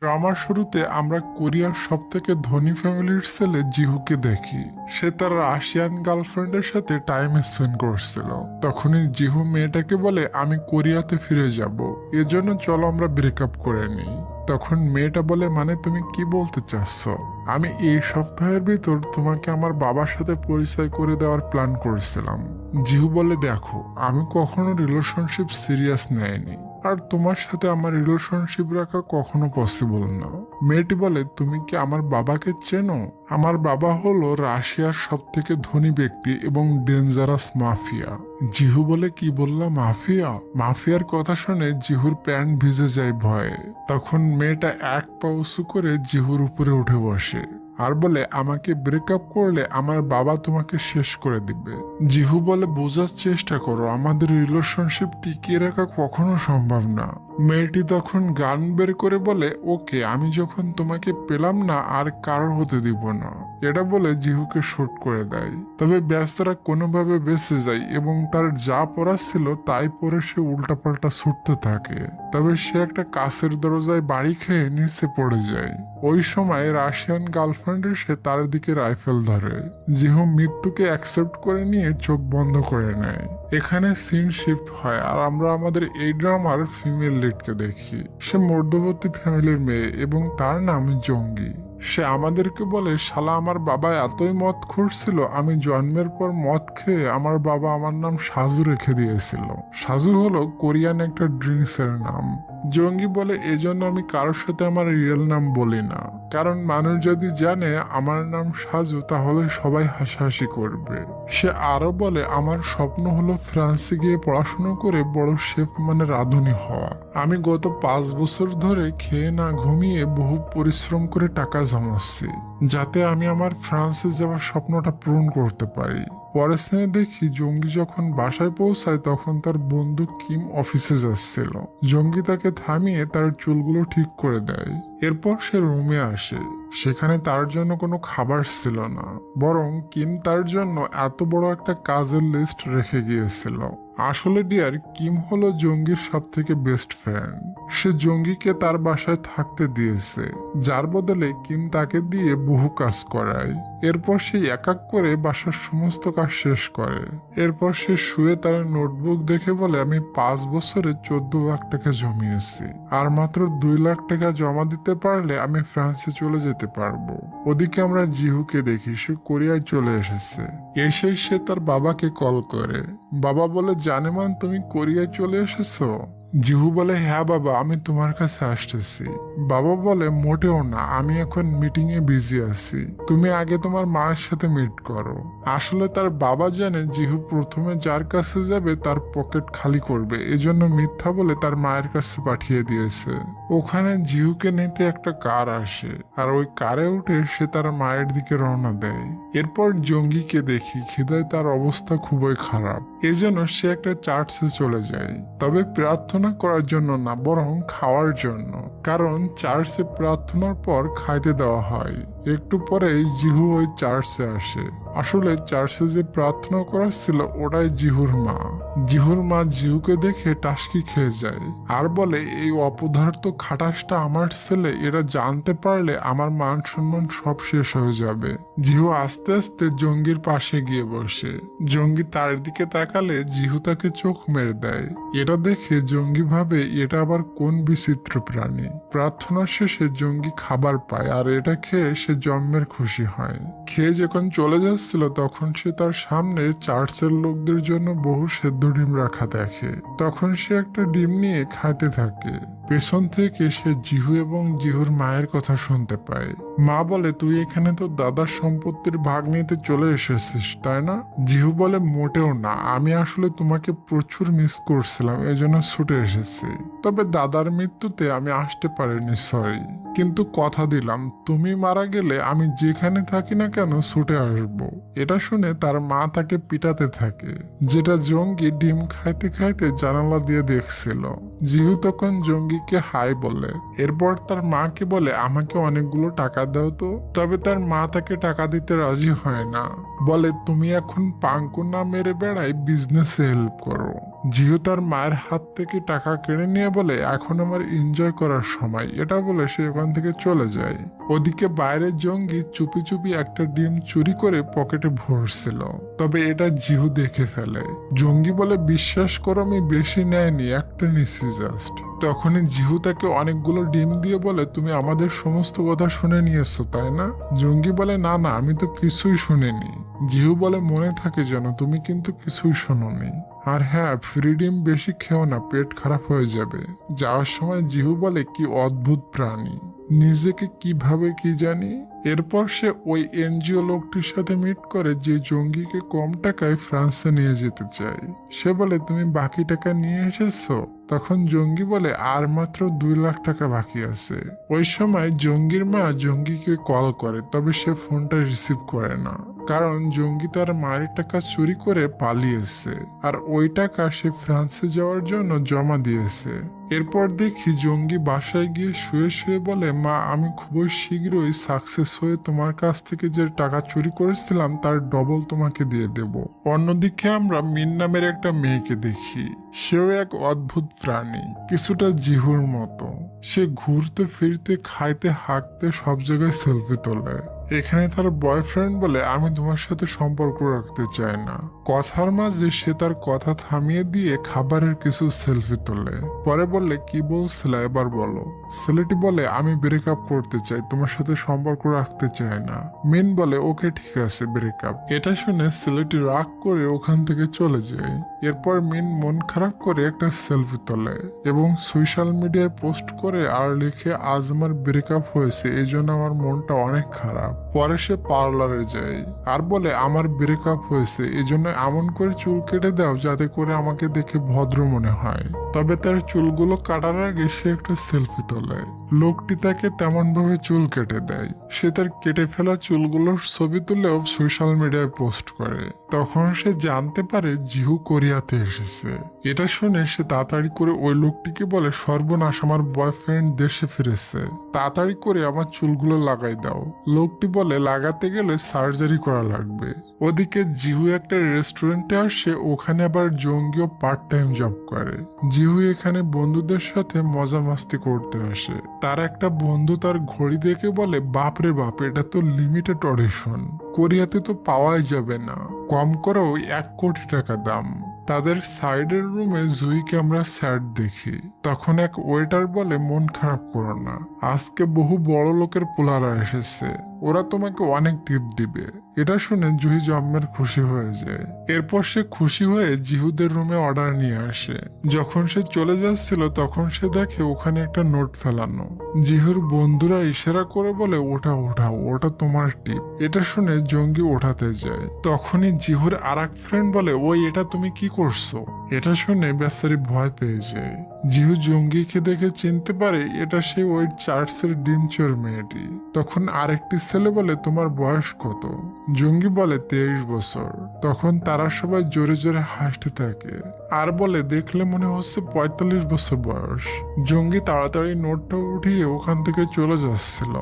ড্রামার শুরুতে আমরা কোরিয়ার সব থেকে ধনী ফ্যামিলির ছেলে জিহুকে দেখি। সে তার রাশিয়ান গার্লফ্রেন্ডের সাথে টাইম স্পেন্ড করছিল। তখনই জিহু মেয়েটাকে বলে, আমি কোরিয়াতে ফিরে যাব, এজন্য চলো আমরা ব্রেকআপ করে নিই। তখন মেয়েটা বলে, মানে তুমি কি বলতে চাচ্ছ? আমি এই সপ্তাহের ভিতর তোমাকে আমার বাবার সাথে পরিচয় করে দেওয়ার প্ল্যান করেছিলাম। জিহু বলে, দেখো আমি কখনো রিলেশনশিপ সিরিয়াস নেয়নি, আর তোমার সাথে আমার রিলেশনশিপ রাখা কখনো পসিবল না। মেয়েটি বলে, তুমি কি আমার বাবাকে চেনো? আমার বাবা হলো রাশিয়ার সব থেকে ধনী ব্যক্তি এবং ডেঞ্জারাস মাফিয়া। জিহু বলে, কি বললাম মাফিয়া? মাফিয়ার কথা শুনে জিহুর প্যান্ট ভিজে যায় ভয়ে। তখন মেয়েটা এক পা উঁচু করে জিহুর উপরে উঠে বসে আর বলে, আমাকে ব্রেকআপ করলে আমার বাবা তোমাকে শেষ করে দিবে। জিহু বলে, বোঝার চেষ্টা করো, আমাদের রিলেশনশিপ টিকিয়ে রাখা কখনো সম্ভব না। মেয়েটি তখন গান বের করে বলে, ওকে, আমি যখন তোমাকে পেলাম না আর কারোর হতে দিব না। এটা বলে জিহুকে শুট করে দেয়। তবে ব্যস্তরা কোনোভাবে বেঁচে যায় এবং তার যা পড়া ছিল তাই পরে সে উল্টাপাল্টা ছুটতে থাকে। তবে সে একটা কাছের দরজায় বাড়ি খেয়ে নিচে পড়ে যায়। ওই সময় রাশিয়ান গার্লফ্রেন্ড এসে তার দিকে রাইফেল ধরে। জিহু মৃত্যুকে অ্যাকসেপ্ট করে নিয়ে চোখ বন্ধ করে নেয়। এখানে সিন শিফট হয় আর আমরা আমাদের এই ড্রামার ফিমেল লিডকে দেখি। সে মধ্যবর্তী ফ্যামিলির মেয়ে এবং তার নাম জঙ্গি। সে আমাদেরকে বলে, শালা আমার বাবা এতই মদ খুঁড়ছিল, আমি জন্মের পর মদ খেয়ে আমার বাবা আমার নাম সাজু রেখে দিয়েছিল। সাজু হলো কোরিয়ান একটা ড্রিঙ্কস এর নাম। জঙ্গি বলে, এজন্য আমি কারোর সাথে আমার রিয়েল নাম বলি না, কারণ মানুষ যদি জানে আমার নাম সাজু তাহলে সবাই হাসাহাসি করবে। সে আরো বলে, আমার স্বপ্ন হলো ফ্রান্সে গিয়ে পড়াশোনা করে বড় শেফ মানে রাঁধুনি হওয়া। আমি গত 5 বছর ধরে খেয়ে না ঘুমিয়ে বহু পরিশ্রম করে টাকা জমাচ্ছি, যাতে আমি আমার ফ্রান্সে যাওয়ার স্বপ্নটা পূরণ করতে পারি। পরের স্থানে দেখি জঙ্গি যখন বাসায় পৌঁছায় তখন তার বন্ধু কিম অফিসে যাচ্ছিল। জঙ্গি তাকে থামিয়ে তার চুলগুলো ঠিক করে দেয়। এরপর সে রুমে আসে। সেখানে তার জন্য কোনো খাবার ছিল না, বরং কিম তার জন্য এত বড় একটা কাজের লিস্ট রেখে গিয়েছিল। আসলে ডিয়ার, কিম হলো জঙ্গির সব থেকে বেস্ট ফ্রেন্ড। সে জঙ্গিকে তার বাসায় থাকতে দিয়েছে, যার বদলে কিম তাকে দিয়ে বহু কাজ করায়। এরপর সে এক এক করে বাসার সমস্ত কাজ শেষ করে। এরপর সে শুয়ে তার নোটবুক দেখে বলে, আমি 5 বছরে 14 লাখ টাকা জমিয়েছি, আর মাত্র 2 লাখ টাকা জমা দিতে পারলে আমি ফ্রান্সে চলে যেতে পারবো। ওদিকে আমরা জিহুকে দেখি, সে কোরিয়ায় চলে এসেছে। এসে সে তার বাবাকে কল করে। বাবা বলে, জানেমান তুমি কোরিয়ায় চলে এসেছো? জিহু বলে, হ্যাঁ বাবা, আমি তোমার কাছে আসতেছি। বাবা বলে, মোটেও না, আমি এখন মিটিং এ বিজি আছি, তুমি আগে তোমার মায়ের সাথে মিট করো। আসলে তার বাবা জানে জিহু প্রথমে যার কাছে যাবে তার পকেট খালি করবে, এজন্য মিথ্যা বলে তার মায়ের কাছে পাঠিয়ে দিয়েছে। ওখানে জিহুকে নিতে একটা কার আসে, আর ওই কারে উঠে সে তার মায়ের দিকে রওনা দেয়। এরপর জঙ্গিকে দেখি, খিদায় তার অবস্থা খুবই খারাপ, এজন্য সে একটা চার্চে চলে যায়। তবে প্রার্থনা করার জন্য না, বরং খাওয়ার জন্য, কারণ চার্চে প্রার্থনার পর খাইতে দেওয়া হয়। একটু পরেই জিহু ওই চার্চে আসে। আসলে চার্চে যে প্রার্থনা করাচ্ছিল ওটাই জিহুর মা। জিহুর মা জিহুকে দেখে টাসকি খেয়ে যায় আর বলে, এই অপদার্থ খাটাসটা আমার ছেলে, এরা জানতে পারলে আমার মান সম্মান সব শেষ হয়ে যাবে। জিহু আস্তে আস্তে জঙ্গির পাশে গিয়ে বসে। জঙ্গি তার দিকে তাকালে জিহু তাকে চোখ মেরে দেয়। এটা দেখে জঙ্গি ভাবে, এটা আবার কোন বিচিত্র প্রাণী। প্রার্থনার শেষে জঙ্গি খাবার পায় আর এটা খেয়ে সে জন্মের খুশি হয়। খেয়ে যখন চলে যাচ্ছিল তখন সে তার সামনে চার্চের লোকদের জন্য বহু সেদ্ধ ডিম রাখা দেখে। তখন সে একটা ডিম নিয়ে খাইতে থাকে। পেছন থেকে সে জিহু এবং জিহুর মায়ের কথা শুনতে পায়। মা বলে, তুই এখানে তো দাদার সম্পত্তির ভাগ নিতে চলে এসেছিস, তাই না? জিহু বলে, মোটেও না, আমি আসলে তোমাকে প্রচুর মিস করছিলাম, এজন্য ছুটে এসেছি। তবে দাদার মৃত্যুতে আমি আসতে পারিনি, সরি। কিন্তু কথা দিলাম, তুমি মারা গেলে আমি যেখানে থাকি না কেন ছুটে আসব। এটা শুনে তার মা তাকে পিটাতে থাকে, যেটা জঙ্গি ডিম খাইতে খাইতে জানালা দিয়ে দেখছিল। জিহু তখন জঙ্গিকে হাই বলে। এরপর তার মাকে বলে, আমাকে অনেকগুলো টাকা দাও তো। তবে তার মা তাকে টাকা দিতে রাজি হয় না, বলে, তুমি এখন পাঙ্কু না মেরে বেড়াই বিজনেসে হেল্প করো। জিহু তার মায়ের হাত থেকে টাকা কেড়ে নিয়ে বলে এখন আমার এনজয় করার সময়, এটা বলে সে ওখান থেকে চলে যায়। ওদিকে বাইরে জঙ্গি চুপি চুপি একটা ডিম চুরি করে পকেটে ভরছিল, তবে এটা জিহু দেখে ফেলে। জঙ্গি বলে বিশ্বাস করো আমি বেশি নেয়নি, একটা নিছি জাস্ট। তখনই জিহু তাকে অনেকগুলো ডিম দিয়ে বলে তুমি আমাদের সমস্ত কথা শুনে নিয়েছো তাই না? জঙ্গি বলে না না, আমি তো কিছুই শুনিনি। জিহু বলে মনে থাকে যেন তুমি কিন্তু কিছুই শোনোনি। আর হ্যাঁ, ফ্রি ডিম বেশি খেও না, পেট খারাপ হয়ে যাবে। যাওয়ার সময় জিহু বলে কি অদ্ভুত প্রাণী, নিজেকে কিভাবে কি জানি। এরপর সে ওই এনজিও লোকটির সাথে মিট করে যে জঙ্গিকে কম টাকায় ফ্রান্সে নিয়ে যেতে চায়। সে বলে তুমি বাকি টাকা নিয়ে এসেছো? তখন জঙ্গি বলে আর মাত্র 2 লাখ টাকা বাকি আছে। ওই সময় জঙ্গির মা জঙ্গিকে কল করে, তবে সে ফোনটা রিসিভ করে না, কারণ জঙ্গি তার মায়ের টাকা চুরি করে পালিয়েছে আর ওই টাকা সে ফ্রান্সে যাওয়ার জন্য জমা দিয়েছে। এরপর দেখি জঙ্গি বাসায় গিয়ে শুয়ে শুয়ে বলে মা আমি খুবই শীঘ্রই সাকসেস হয়ে তোমার কাছ থেকে যে টাকা চুরি করেছিলাম তার ডবল তোমাকে দিয়ে দেব। অন্যদিকে আমরা মিন নামের একটা মেয়েকে দেখি। সেও এক অদ্ভুত প্রাণী, কিছুটা জিহুর মতো। সে ঘুরতে ফিরতে খাইতে হাঁকতে সব জায়গায় সেলফি তোলে। এখানে তার বয়ফ্রেন্ড বলে আমি তোমার সাথে সম্পর্ক রাখতে চাই না। কথার মাঝে সে তার কথা থামিয়ে দিয়ে খাবারের কিছু সেলফি তোলে। পরে বললে কি বলছিলে এবার বলো। ছেলেটি বলে আমি ব্রেকআপ করতে চাই, তোমার সাথে সম্পর্ক রাখতে চাই না। মিন বলে ওকে ঠিক আছে ব্রেকআপ। এটা শুনে ছেলেটি রাগ করে ওখান থেকে চলে যায়। এরপর মিন মন খারাপ করে একটা সেলফি তোলে এবং সোশ্যাল মিডিয়ায় পোস্ট করে আর লিখে আজ আমার ব্রেকআপ হয়েছে, এই জন্য আমার মনটা অনেক খারাপ। পরে সে পার্লারে যায় আর বলে আমার ব্রেকআপ হয়েছে, এই জন্য এমন করে চুল কেটে দাও যাতে করে আমাকে দেখে ভদ্র মনে হয়। তবে তার চুলগুলো কাটার আগে সে একটা সেলফি তোলে। লোকটি তাকে তেমন ভাবে চুল কেটে দেয়। সে তার কেটে ফেলা চুলগুলোর ছবি তুলেও সোশ্যাল মিডিয়ায় পোস্ট করে। তখন সে জানতে পারে জিহু কোরিয়াতে এসেছে। এটা শুনে সে তাড়াতাড়ি করে ওই লোকটিকে বলে সর্বনাশ, আমার বয়ফ্রেন্ড দেশে ফিরেছে, তাড়াতাড়ি করে আমার চুলগুলো লাগাই দাও। লোকটি বলে লাগাতে গেলে সার্জারি করা লাগবে। ওদিকে জিহু একটা রেস্টুরেন্টে আসে, ওখানে আবার জঙ্গিও পার্ট টাইম জব করে। জিহু এখানে বন্ধুদের সাথে মজা মাস্তি করতে আসে। তার একটা বন্ধু তার ঘড়ি দেখে বলে বাপরে বাপ, এটা তো লিমিটেড অডিশন, কোরিয়াতে তো পাওয়াই যাবে না, কম করেও 1 কোটি টাকা দাম। তাদের সাইডের রুমে জুইকে আমরা স্যাড দেখি। তখন এক ওয়েটার বলে মন খারাপ করো না, আজকে বহু বড় লোকের পোলারা এসেছে, ওরা তোমাকে অনেক টিপ দিবে। এটা শুনে জুহি জম্মের খুশি হয়ে যায়। এরপর সে খুশি হয়ে জিহুদের রুমে অর্ডার নিয়ে আসে। যখন সে চলে যাচ্ছিল তখন সে দেখে ওখানে একটা নোট ফেলানো। জিহুর বন্ধুরা ইশারা করে বলে ওটা ওঠাও, ওটা তোমার টিপ। এটা শুনে জঙ্গি ওঠাতে যায়। তখনই জিহুর আর এক ফ্রেন্ড বলে ওই এটা তুমি কি করছো? এটা শুনে বেচারি ভয় পেয়ে যায়। জিহু জঙ্গিকে দেখে চিনতে পারে এটা সে ওই চার্চের ডিমচোর মেয়েটি। তখন আরেকটি ছেলে বলে তোমার বয়স কত? জঙ্গি বলে 23 বছর। তখন তারা সবাই জোরে জোরে হাসতে থাকে আর বলে দেখলে মনে হচ্ছে 45 বছর বয়স। জঙ্গি তাড়াতাড়ি নোটটা উঠিয়ে ওখান থেকে চলে যাচ্ছিল।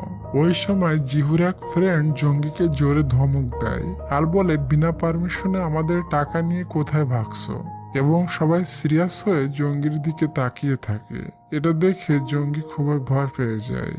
ওই সময় জিহুর এক ফ্রেন্ড জঙ্গিকে জোরে ধমক দেয় আর বলে বিনা পারমিশনে আমাদের টাকা নিয়ে কোথায় ভাগছো, এবং সবাই সিরিয়াস হয়ে জঙ্গির দিকে তাকিয়ে থাকে। এটা দেখে জঙ্গি খুবই ভয় পেয়ে যায়।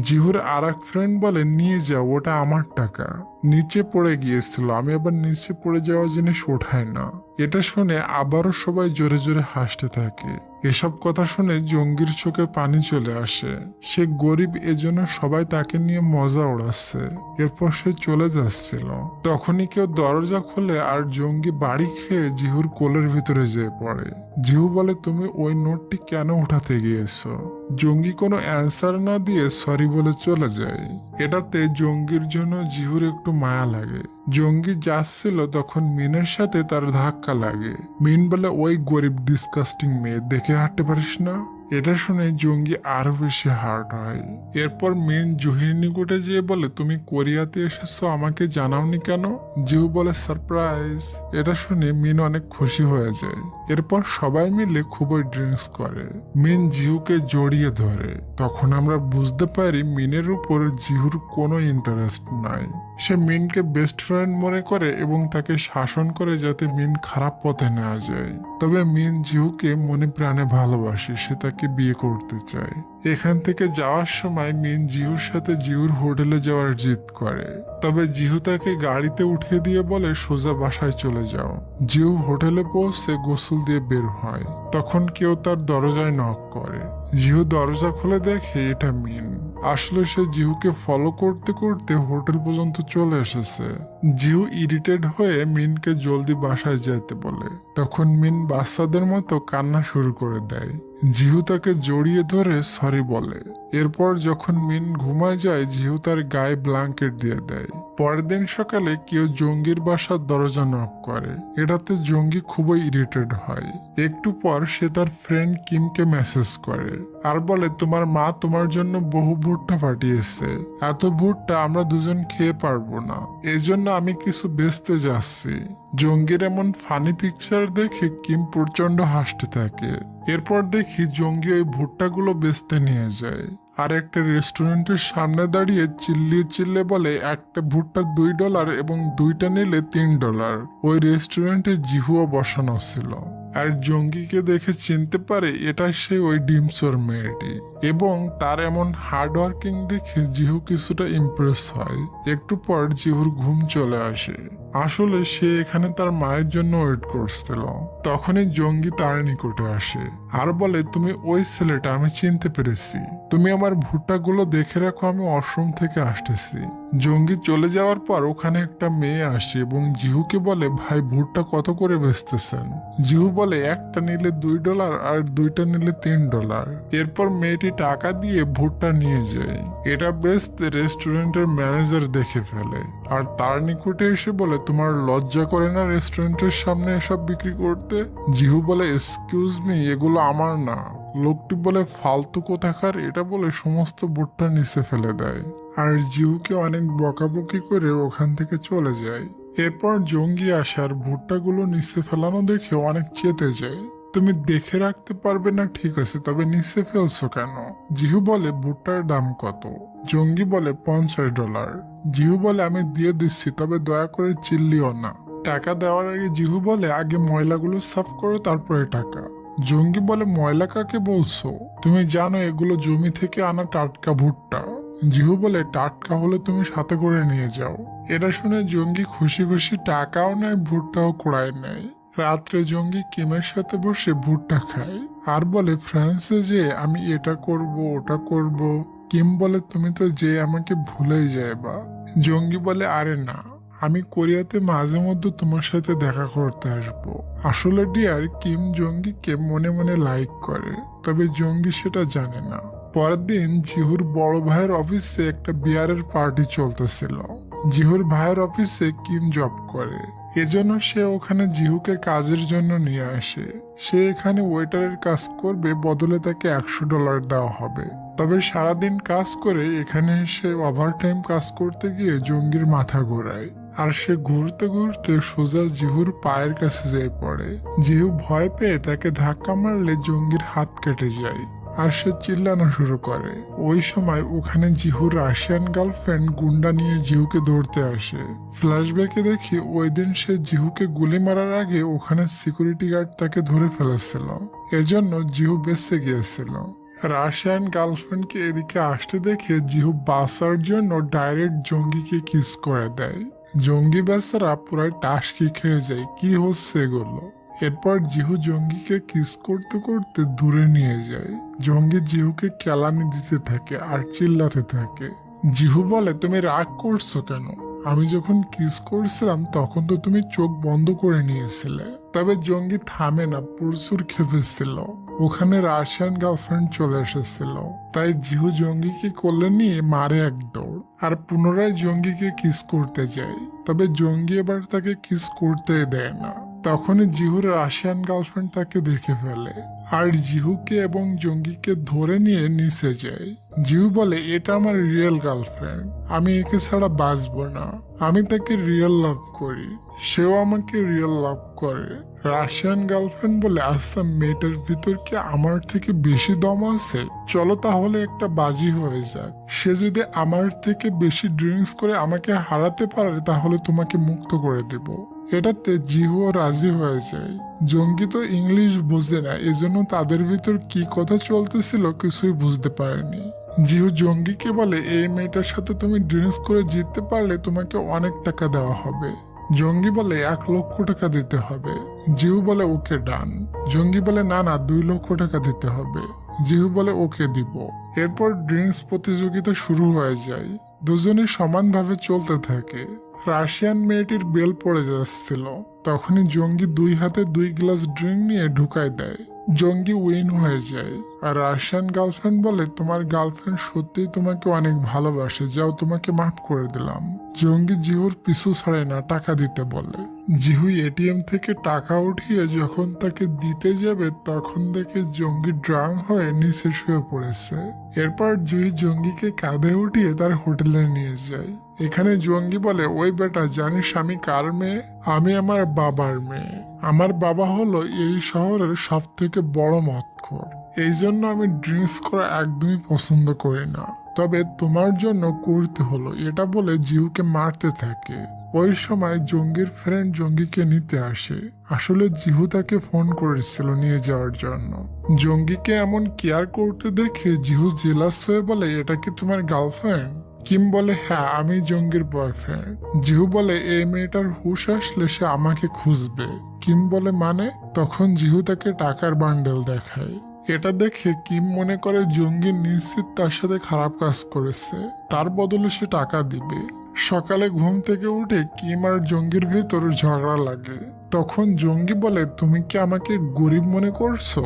জিহুর আর এক ফ্রেন্ড বলে নিয়ে যাও, ওটা আমার টাকা, নিচে পড়ে গিয়েছিল, আমি আবার নিচে পড়ে যাওয়া জিনিস ওঠায় না। এটা শুনে আবারও সবাই জোরে জোরে হাসতে থাকে। এসব কথা শুনে জঙ্গির চোখে পানি চলে আসে। সে গরিব, এজন্য সবাই তাকে নিয়ে মজা ওড়াচ্ছে। এরপর সে চলে যাচ্ছিল। তখনই কেউ দরজা খোলে আর জঙ্গি বাড়ি খেয়ে জিহুর কোলের ভিতরে যেয়ে পড়ে। জিহু বলে তুমি ওই নোটটি কেন উঠাতে গিয়েছো? জঙ্গি কোনো অ্যান্সার না দিয়ে সরি বলে চলে যায়। এটাতে জঙ্গির জন্য জিহুর একটু মায়া লাগে। জঙ্গি যাচ্ছিল তখন মিনের সাথে তার ধাক্কা লাগে। মিন বলে ওই গরিব ডিসকাস্টিং মেয়ে, দেখে হাঁটতে পারিস না? এটা শুনে জঙ্গি আরো বেশি হার্ট হয়। এরপর মেন জুহির নিকটে যেয়ে বলে, তুমি কোরিয়াতে এসেছো আমাকে জানাওনি কেন? জিহু বলে সারপ্রাইজ। এটা শুনে মিন অনেক খুশি হয়ে যায়। এরপর সবাই মিলে খুবই ড্রিঙ্কস করে। মিন জিহুকে জড়িয়ে ধরে। তখন আমরা বুঝতে পারি মিনের উপর জিহুর কোনো ইন্টারেস্ট নাই। সে মিনকে বেস্ট ফ্রেন্ড মনে করে এবং তাকে শাসন করে যাতে মিন খারাপ পথে না যায়। তবে মিন জিহুকে মনে প্রাণে ভালোবাসে, সে তাকে বিয়ে করতে চায়। এখান থেকে যাওয়ার সময় মিন জিহুর সাথে জিহুর হোটেলে যাওয়ার জিদ করে। তবে জিহু তাকে গাড়িতে উঠিয়ে দিয়ে বলে সোজা বাসায় চলে যাও। জিহু হোটেলে পৌঁছে গোসল দিয়ে বের হয়। তখন কেউ তার দরজায় নক করে। জিহু দরজা খুলে দেখে এটা মিন। আসলে সে জিহুকে ফলো করতে করতে হোটেল পর্যন্ত চলে এসেছে। জিহু ইরিটেড হয়ে মিনকে জলদি বাসায় যেতে বলে। তখন মিন বাচ্চাদের মতো কান্না শুরু করে দেয়। জিহু তাকে জড়িয়ে ধরে সরি বলে। এরপর যখন মিন ঘুমায় যায় জিহু তার গায়ে ব্ল্যাঙ্কেট দিয়ে দেয়। পরের দিন সকালে কেউ জঙ্গির বাসার দরজা নক করে। এটাতে জঙ্গি খুবই ইরিটেড হয়। একটু পর সে তার ফ্রেন্ড কিমকে মেসেজ করে আর বলে, তোমার মা তোমার জন্য বহু ভুট্টা পাঠিয়েছে। এত ভুট্টা আমরা দুজন খেয়ে পারবো না, এজন্য আমি কিছু বেচতে যাচ্ছি। জঙ্গির এমন ফানি পিকচার দেখে কিম প্রচন্ড হাসতে থাকে। এরপর দেখি জঙ্গি ওই ভুট্টাগুলো বেচতে নিয়ে যায় আর একটা রেস্টুরেন্টের সামনে দাঁড়িয়ে চিল্লিয়ে চিল্লে বলে, একটা ভুট্টা $2 এবং দুইটা নিলে $3। ওই রেস্টুরেন্টে জিহুও বসানো ছিল। আর জঙ্গিকে দেখে চিনতে পারে এটা সে ওই ডিমসোর মেয়েটি এবং তার এমন হার্ড ওয়ার্কিং দেখে জিহু কিছুটা ইমপ্রেস হয়। একটু পর জিহুর ঘুম চলে আসে। আসলে সে এখানে তার মায়ের জন্য ওয়েট করছিল। তখনই জঙ্গি তার নিকটে আসে আর বলে, তুমি ওই ছেলেটা, আমি চিনতে পেরেছি। তুমি আমার ভুট্টাগুলো দেখে রাখো, আমি ওয়াশরুম থেকে আসতেছি। জঙ্গি চলে যাওয়ার পর ওখানে একটা মেয়ে আসে এবং জিহুকে বলে, ভাই ভুট্টা কত করে বেচতেছেন? জিহু বলে, একটা নিলে $2 আর দুইটা নিলে $3। এরপর মেয়েটি টাকা দিয়ে ভুট্টা নিয়ে যায়। এটা বেচতে রেস্টুরেন্টের ম্যানেজার দেখে ফেলে আর তার নিকটে এসে বলে, তোমার লজ্জা করে না রেস্টুরেন্টের সামনে এসব বিক্রি করতে? জিহু বলে, এক্সকিউজ মি, এগুলো আমার না। লোকটি বলে, ফালতু কোথাকার, এটা বলে সমস্ত ভুট্টা নিচে ফেলে দেয় আর জিহুকে অনেক বকাবকি করে ওখান থেকে চলে যায়। এরপর জঙ্গি আসার ভুট্টাগুলো নিচে ফেলানো দেখে অনেক চেতে যায়। তুমি দেখে রাখতে পারবে না ঠিক আছে, তবে নিচে ফেলছো কেন? জিহু বলে, ভুট্টার দাম কত? জঙ্গি বলে, $50। জিহু বলে, আমি দিয়ে দিচ্ছি, তবে দয়া করে চিল্লিও না। টাকা দেওয়ার আগে জিহু বলে, আগে ময়লাগুলো সাফ করো তারপরে টাকা। জঙ্গি বলে, ময়লা কাকে বলছো? তুমি জানো এগুলো জমি থেকে আনা টাটকা ভুট্টা। জিহু বলে, টাটকা হলে তুমি সাথে করে নিয়ে যাও। এটা শুনে জঙ্গি খুশি খুশি টাকাও নেয়, ভুট্টাও কুড়ায় নেয়। রাত্রে জঙ্গি কিমের সাথে বসে ভুট্টা খায় আর বলে, ফ্রান্সে যে আমি এটা করব ওটা করব। কিম বলে, তুমি তো যে আমাকে ভুলেই যায়বা। জঙ্গি বলে, আরে না, আমি কোরিয়াতে মাঝে মধ্যে তোমার সাথে দেখা করতে আসবো। আসলে ডিয়ার, কিম জঙ্গিকে মনে মনে লাইক করে, তবে জঙ্গি সেটা জানে না। পরের দিন জিহুর বড় ভাইয়ের অফিসে একটা বিয়ারের পার্টি চলতেছিল। জিহুর ভাইয়ের অফিসে কিম জব করে, এজন্য সে ওখানে জিহুকে কাজের জন্য নিয়ে আসে। সে এখানে ওয়েটারের কাজ করবে, বদলে তাকে $100 দেওয়া হবে। তবে সারাদিন কাজ করে এখানে এসে ওভারটাইম কাজ করতে গিয়ে জঙ্গির মাথা ঘোরায় আর সে ঘুরতে ঘুরতে সোজা জিহুর পায়ের কাছে যেয়ে পড়ে। জিহু ভয় পেয়ে তাকে ধাক্কা মারলে জঙ্গির হাত কেটে যায় আর সে চিল্লানো শুরু করে। ওই সময় ওখানে জিহুর রাশিয়ান গার্লফ্রেন্ড গুন্ডা নিয়ে জিহুকে ধরতে আসে। ফ্ল্যাশব্যাকে দেখি ওই দিন সে জিহুকে গুলি মারার আগে ওখানে সিকিউরিটি গার্ড তাকে ধরে ফেলেছিল, এজন্য জিহু বেঁচে গিয়েছিল। রাশিয়ান গার্লফ্রেন্ডকে এদিকে আসতে দেখে জিহু বাঁচার জন্য ডাইরেক্ট জঙ্গিকে কিস করে দেয়। জঙ্গি বেচারা পুরাই টাসকি খেয়ে যায়, কি হচ্ছে এগুলো। এরপর জিহু জঙ্গিকে কিস করতে করতে দূরে নিয়ে যায়। জঙ্গি জিহুকে কেলানি দিতে থাকে আর চিল্লাতে থাকে। জিহু বলে, তুমি রাগ করছো কেন? আমি যখন কিস করছিলাম তখন তো তুমি চোখ বন্ধ করে নিয়েছিলে। তবে জঙ্গি থামে না, প্রচুর খেপেছিল। ওখানে রাশিয়ান গার্লফ্রেন্ড চলে এসেছিল, তাই জিহু জঙ্গিকে কোলে নিয়ে মারে এক দৌড় আর পুনরায় জঙ্গিকে কিস করতে যায়। তবে জঙ্গি এবার তাকে কিস করতে দেয় না। তখনই জিহুর রাশিয়ান গার্লফ্রেন্ড তাকে দেখে ফেলে আর জিহুকে এবং জঙ্গিকে ধরে নিয়ে নিচে যায়। জিহু বলে, এটা আমার রিয়েল গার্লফ্রেন্ড, আমি একে ছাড়া বাঁচবো না, আমি তাকে রিয়েল লাভ করি, সেও আমাকে রিয়েল লাভ করে। রাশিয়ান গার্লফ্রেন্ড বলে, আচ্ছা মেয়েটার ভিতর কি আমার থেকে বেশি দম আছে? চলো তাহলে একটা বাজি হয়ে যাক, সে যদি আমার থেকে বেশি ড্রিঙ্কস করে আমাকে হারাতে পারে তাহলে তোমাকে মুক্ত করে দেব। এটাতে জিহুও রাজি হয়ে যায়। জঙ্গি তো ইংলিশ বুঝে না, এজন্য তাদের ভিতর কি কথা চলতেছিল কিছুই বুঝতে পারেনি। জিহু জঙ্গিকে বলে, এই মেয়েটার সাথে তুমি ড্রিঙ্কস করে জিততে পারলে তোমাকে অনেক টাকা দেওয়া হবে। জঙ্গি বলে 1,00,000 টাকা দিতে হবে। জিহু বলে ওকে ডান। জঙ্গি বলে না না 2,00,000 টাকা দিতে হবে। জিহু বলে ওকে দিব। এরপর ড্রিঙ্কস প্রতিযোগিতা শুরু হয়ে যায়। দুজনই সমানভাবে চলতে থাকে। রাশিয়ান মেয়েটির বেল পড়ে যাচ্ছিল, তখনই জঙ্গি 2 হাতে 2 গ্লাস ড্রিঙ্ক নিয়ে ঢুকায় দেয়। জঙ্গি উইন হয়ে যায়। আর রাশিয়ান গার্লফ্রেন্ড বলে, তোমার গার্লফ্রেন্ড সত্যিই তোমাকে অনেক ভালোবাসে, যাও তোমাকে মাফ করে দিলাম। জঙ্গি জিহুর পিছু ছাড়ে না, টাকা দিতে বলে। জিহু এটিএম থেকে টাকা উঠিয়ে যখন তাকে দিতে যাবে তখন দেখে জঙ্গি ড্রাং হয়ে নিচে শুয়ে পড়েছে। এরপর জুহি জঙ্গিকে কাঁধে উঠিয়ে তার হোটেলে নিয়ে যায়। এখানে জঙ্গি বলে, ওই বেটা জানিস আমি কার মেয়ে? আমি আমার বাবার মেয়ে। আমার বাবা হলো এই শহরের সব থেকে বড় মদখোর, এই জন্য আমি ড্রিঙ্কস করা একদমই পছন্দ করি না, তবে তোমার জন্য করতে হলো। এটা বলে জিহুকে মারতে থাকে। ওই সময় জঙ্গির ফ্রেন্ড জঙ্গিকে নিতে আসে। আসলে জিহু তাকে ফোন করেছিল নিয়ে যাওয়ার জন্য। জঙ্গিকে এমন কেয়ার করতে দেখে জিহু জেলাস হয়ে বলে, এটা কি তোমার গার্লফ্রেন্ড? কিম বলে, হ্যাঁ আমি জঙ্গির বয়ফ্রেন্ড। জিহু বলে, এই মেয়েটার হুশ আসলে সে আমাকে খুঁজবে। কিম বলে, মানে? তখন জিহু তাকে টাকার বান্ডেল দেখায়। এটা দেখে কিম মনে করে জঙ্গি নিশ্চিত তার সাথে খারাপ কাজ করেছে, তার বদলে সে টাকা দিবে। সকালে ঘুম থেকে উঠে কিম আর জঙ্গির ভেতর ঝগড়া লাগে। তখন জঙ্গি বলে, তুমি কি আমাকে গরিব মনে করছো?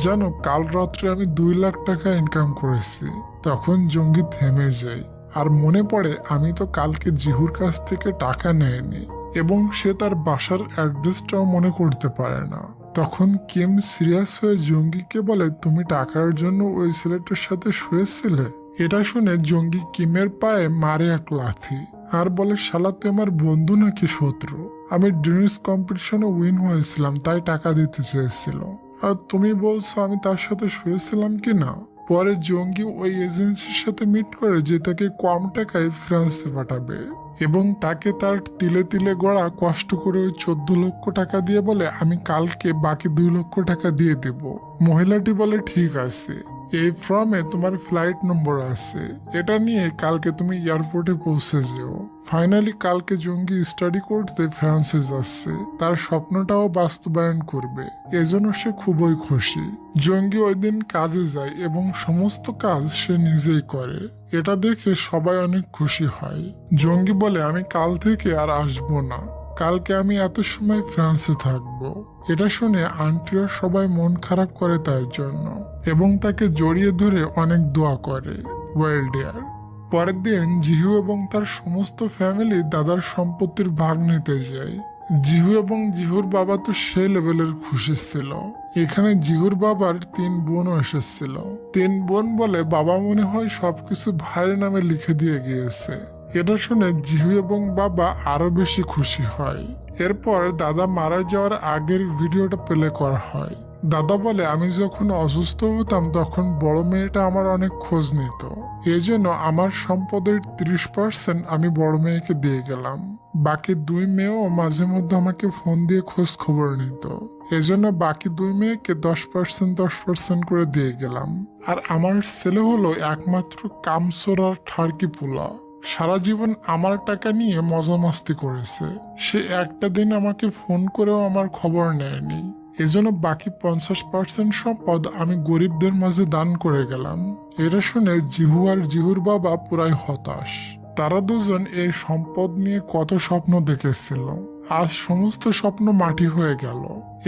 জানো কাল রাত্রে আমি 2,00,000 টাকা ইনকাম করেছি। তখন জঙ্গি থেমে যায় আর মনে পড়ে আমি তো কালকে জিহুর কাছ থেকে টাকা নেয়নি এবং সে তার বাসার অ্যাড্রেসটাও মনে করতে পারে না। তখন কিম সিরিয়াস হয়ে জঙ্গিকে বলে, তুমি টাকার জন্য ওই ছেলেটার সাথে শুয়েছিলে? এটা শুনে জঙ্গি কিমের পায়ে মারে এক লাথি আর বলে, শালা তুই আমার বন্ধু নাকি শত্রু? আমি ড্রিঙ্কস কম্পিটিশনে উইন হয়েছিলাম তাই টাকা দিতে চেয়েছিল, আর তুমি বলছো আমি তার সাথে শুয়েছিলাম কি না? পরে জঙ্গি ওই এজেন্সির সাথে মিট করে যে তাকে কম টাকায় ফ্রান্সে পাঠাবে এবং তাকে তার তিলে তিলে গড়া কষ্ট করে ওই 14,00,000 টাকা দিয়ে বলে, আমি কালকে বাকি 2,00,000 টাকা দিয়ে দেব। মহিলাটি বলে, ঠিক আছে, এই ফর্মে তোমার ফ্লাইট নম্বর আছে, এটা নিয়ে কালকে তুমি এয়ারপোর্টে পৌঁছে যেও। ফাইনালি কালকে জঙ্গি স্টাডি করতে ফ্রান্সে যাচ্ছে, তার স্বপ্নটাও বাস্তবায়ন করবে, এজন্য সে খুবই খুশি। জঙ্গি ওই দিন কাজে যায় এবং সমস্ত কাজ সে নিজেই করে। এটা দেখে সবাই অনেক খুশি হয়। জঙ্গি বলে, আমি কাল থেকে আর আসবো না, কালকে আমি এত সময় ফ্রান্সে থাকবো। এটা শুনে আন্টিরা সবাই মন খারাপ করে তার জন্য এবং তাকে জড়িয়ে ধরে অনেক দোয়া করে। Well dear. পরের দিন জিহু এবং তার সমস্ত ফ্যামিলি দাদার সম্পত্তির ভাগ নিতে যায়। জিহু এবং জিহুর বাবা তো সে লেভেলের খুশি ছিল। এখানে জিহুর বাবার 3 বোনও এসেছিল। 3 বোন বলে, বাবা মনে হয় সবকিছু ভাইয়ের নামে লিখে দিয়ে গিয়েছে। এটা শুনে জিহু এবং বাবা আরো বেশি খুশি হয়। এরপর দাদা মারা যাওয়ার আগের ভিডিওটা প্লে করা হয়। দাদা বলে, আমি যখন অসুস্থ হতাম তখন বড় মেয়েটা আমার অনেক খোঁজ নিত, এজন্য আমার সম্পদের 30% আমি বড় মেয়েকে দিয়ে গেলাম। বাকি 2 মেয়েও মাঝে মধ্যে আমাকে ফোন দিয়ে খোঁজ খবর নিত, এজন্য বাকি 2 মেয়েকে 10% করে দিয়ে গেলাম। আর আমার ছেলে হলো একমাত্র কামচোর আর ঠারকি পোলা, সারা জীবন আমার টাকা নিয়ে মজা মাস্তি করেছে, সে একটা দিন আমাকে ফোন করেও আমার খবর নেয়নি, এজন্য বাকি 50% সম্পদ আমি গরিবদের মাঝে দান করে গেলাম। এটা শুনে জিহু আর জিহুর বাবা পুরাই হতাশ। তারা দুজন এই সম্পদ নিয়ে কত স্বপ্ন দেখেছিল, আজ সমস্ত স্বপ্ন মাটি হয়ে গেল।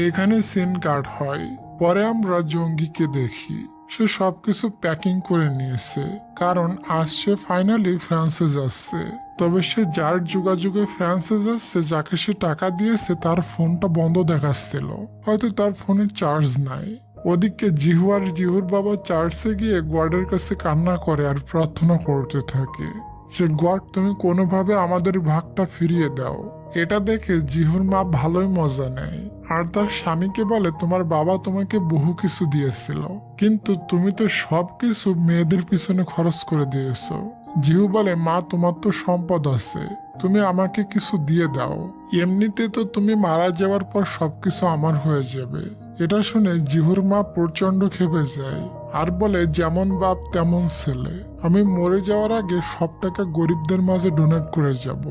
এখানে সিন কাট হয়। পরে আমরা জঙ্গিকে দেখি, সে সবকিছু প্যাকিং করে নিয়েছে, কারণ আজ সে ফাইনালি ফ্রান্সে যাচ্ছে। তবে সে যার যোগাযোগে ফ্রান্সে যাচ্ছে, যাকে সে টাকা দিয়েছে, তার ফোনটা বন্ধ দেখাচ্ছিল, হয়তো তার ফোনে চার্জ নাই। ওদিকে জিহু আর জিহুর বাবা চার্চে গিয়ে গডের কাছে কান্না করে আর প্রার্থনা করতে থাকে যে গড, তুমি কোনোভাবে আমাদের ভাগটা ফিরিয়ে দাও। এটা দেখে জিহুর মা ভালোই মজা নেয় আর তার স্বামীকে বলে, তোমার বাবা তোমাকে বহু কিছু দিয়েছিল, কিন্তু তুমি তো সবকিছু মেয়েদের পিছনে খরচ করে দিয়েছো। জিহু বলে, মা তোমার তো সম্পদ আছে, তুমি আমাকে কিছু দিয়ে দাও, এমনিতে তো তুমি মারা যাওয়ার পর সবকিছু আমার হয়ে যাবে। এটা শুনে জিহুর মা প্রচন্ড ক্ষেপে যায় আর বলে, যেমন বাপ তেমন ছেলে, আমি মরে যাওয়ার আগে সব টাকা গরিবদের মাঝে ডোনেট করে যাব।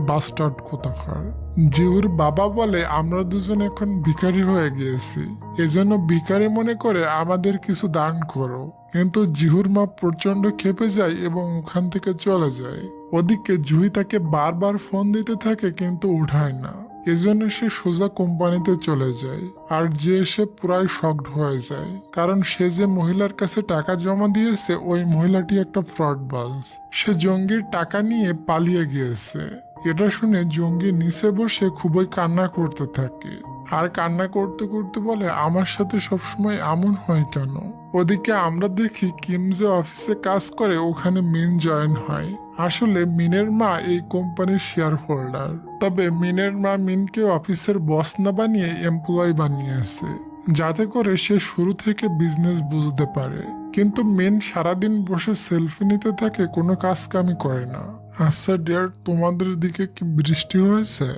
বাস্টার্ড কোথাকার। জিহুর বাবা বলে, আমরা দুজন এখন ভিখারি হয়ে গিয়েছি, এজন্য ভিখারি মনে করে আমাদের কিছু দান করো। কিন্তু জিহুর মা প্রচন্ড ক্ষেপে যায় এবং ওখান থেকে চলে যায়। ওদিকে জুহি তাকে বারবার ফোন দিতে থাকে কিন্তু উঠায় না, এজন্য সে সোজা কোম্পানিতে চলে যায় আর যে সে পুরাই শকড হয়ে যায়, কারণ সে যে মহিলার কাছে টাকা জমা দিয়েছে ওই মহিলাটি একটা ফ্রডবাজ। সে জঙ্গির টাকা নিয়ে পালিয়ে গিয়েছে। এটা শুনে জঙ্গি নিচে বসে খুবই কান্না করতে থাকে আর কান্না করতে করতে বলে, আমার সাথে সবসময় এমন হয় কেন। ওদিকে আমরা দেখি কিম যে অফিসে কাজ করে ওখানে মিন জয়েন হয়। আসলে মিনের মা এই কোম্পানির শেয়ার হোল্ডার, তবে মিনের মা মিনকে অফিসের বস না বানিয়ে এমপ্লয় বানিয়েছে, যাতে করে সে শুরু থেকে বিজনেস বুঝতে পারে। কিন্তু মিন সারাদিন বসে সেলফি নিতে থাকে, কোনো কাজ কামই করে না। আচ্ছা ডিয়ার, তোমাদের দিকে কি বৃষ্টি হয়েছে?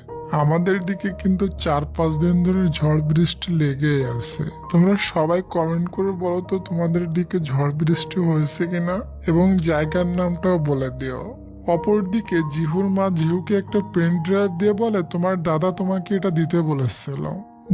আমাদের দিকে কিন্তু 4-5 দিন ধরে ঝড় বৃষ্টি লেগেই আছে। তোমরা সবাই কমেন্ট করে বলো তো তোমাদের দিকে ঝড় বৃষ্টি হয়েছে কিনা, এবং জায়গার নামটাও বলে দিও। অপরদিকে জিহুর মা জিহুকে একটা পেন ড্রাইভ দিয়ে বলে, তোমার দাদা তোমাকে এটা দিতে বলেছিল।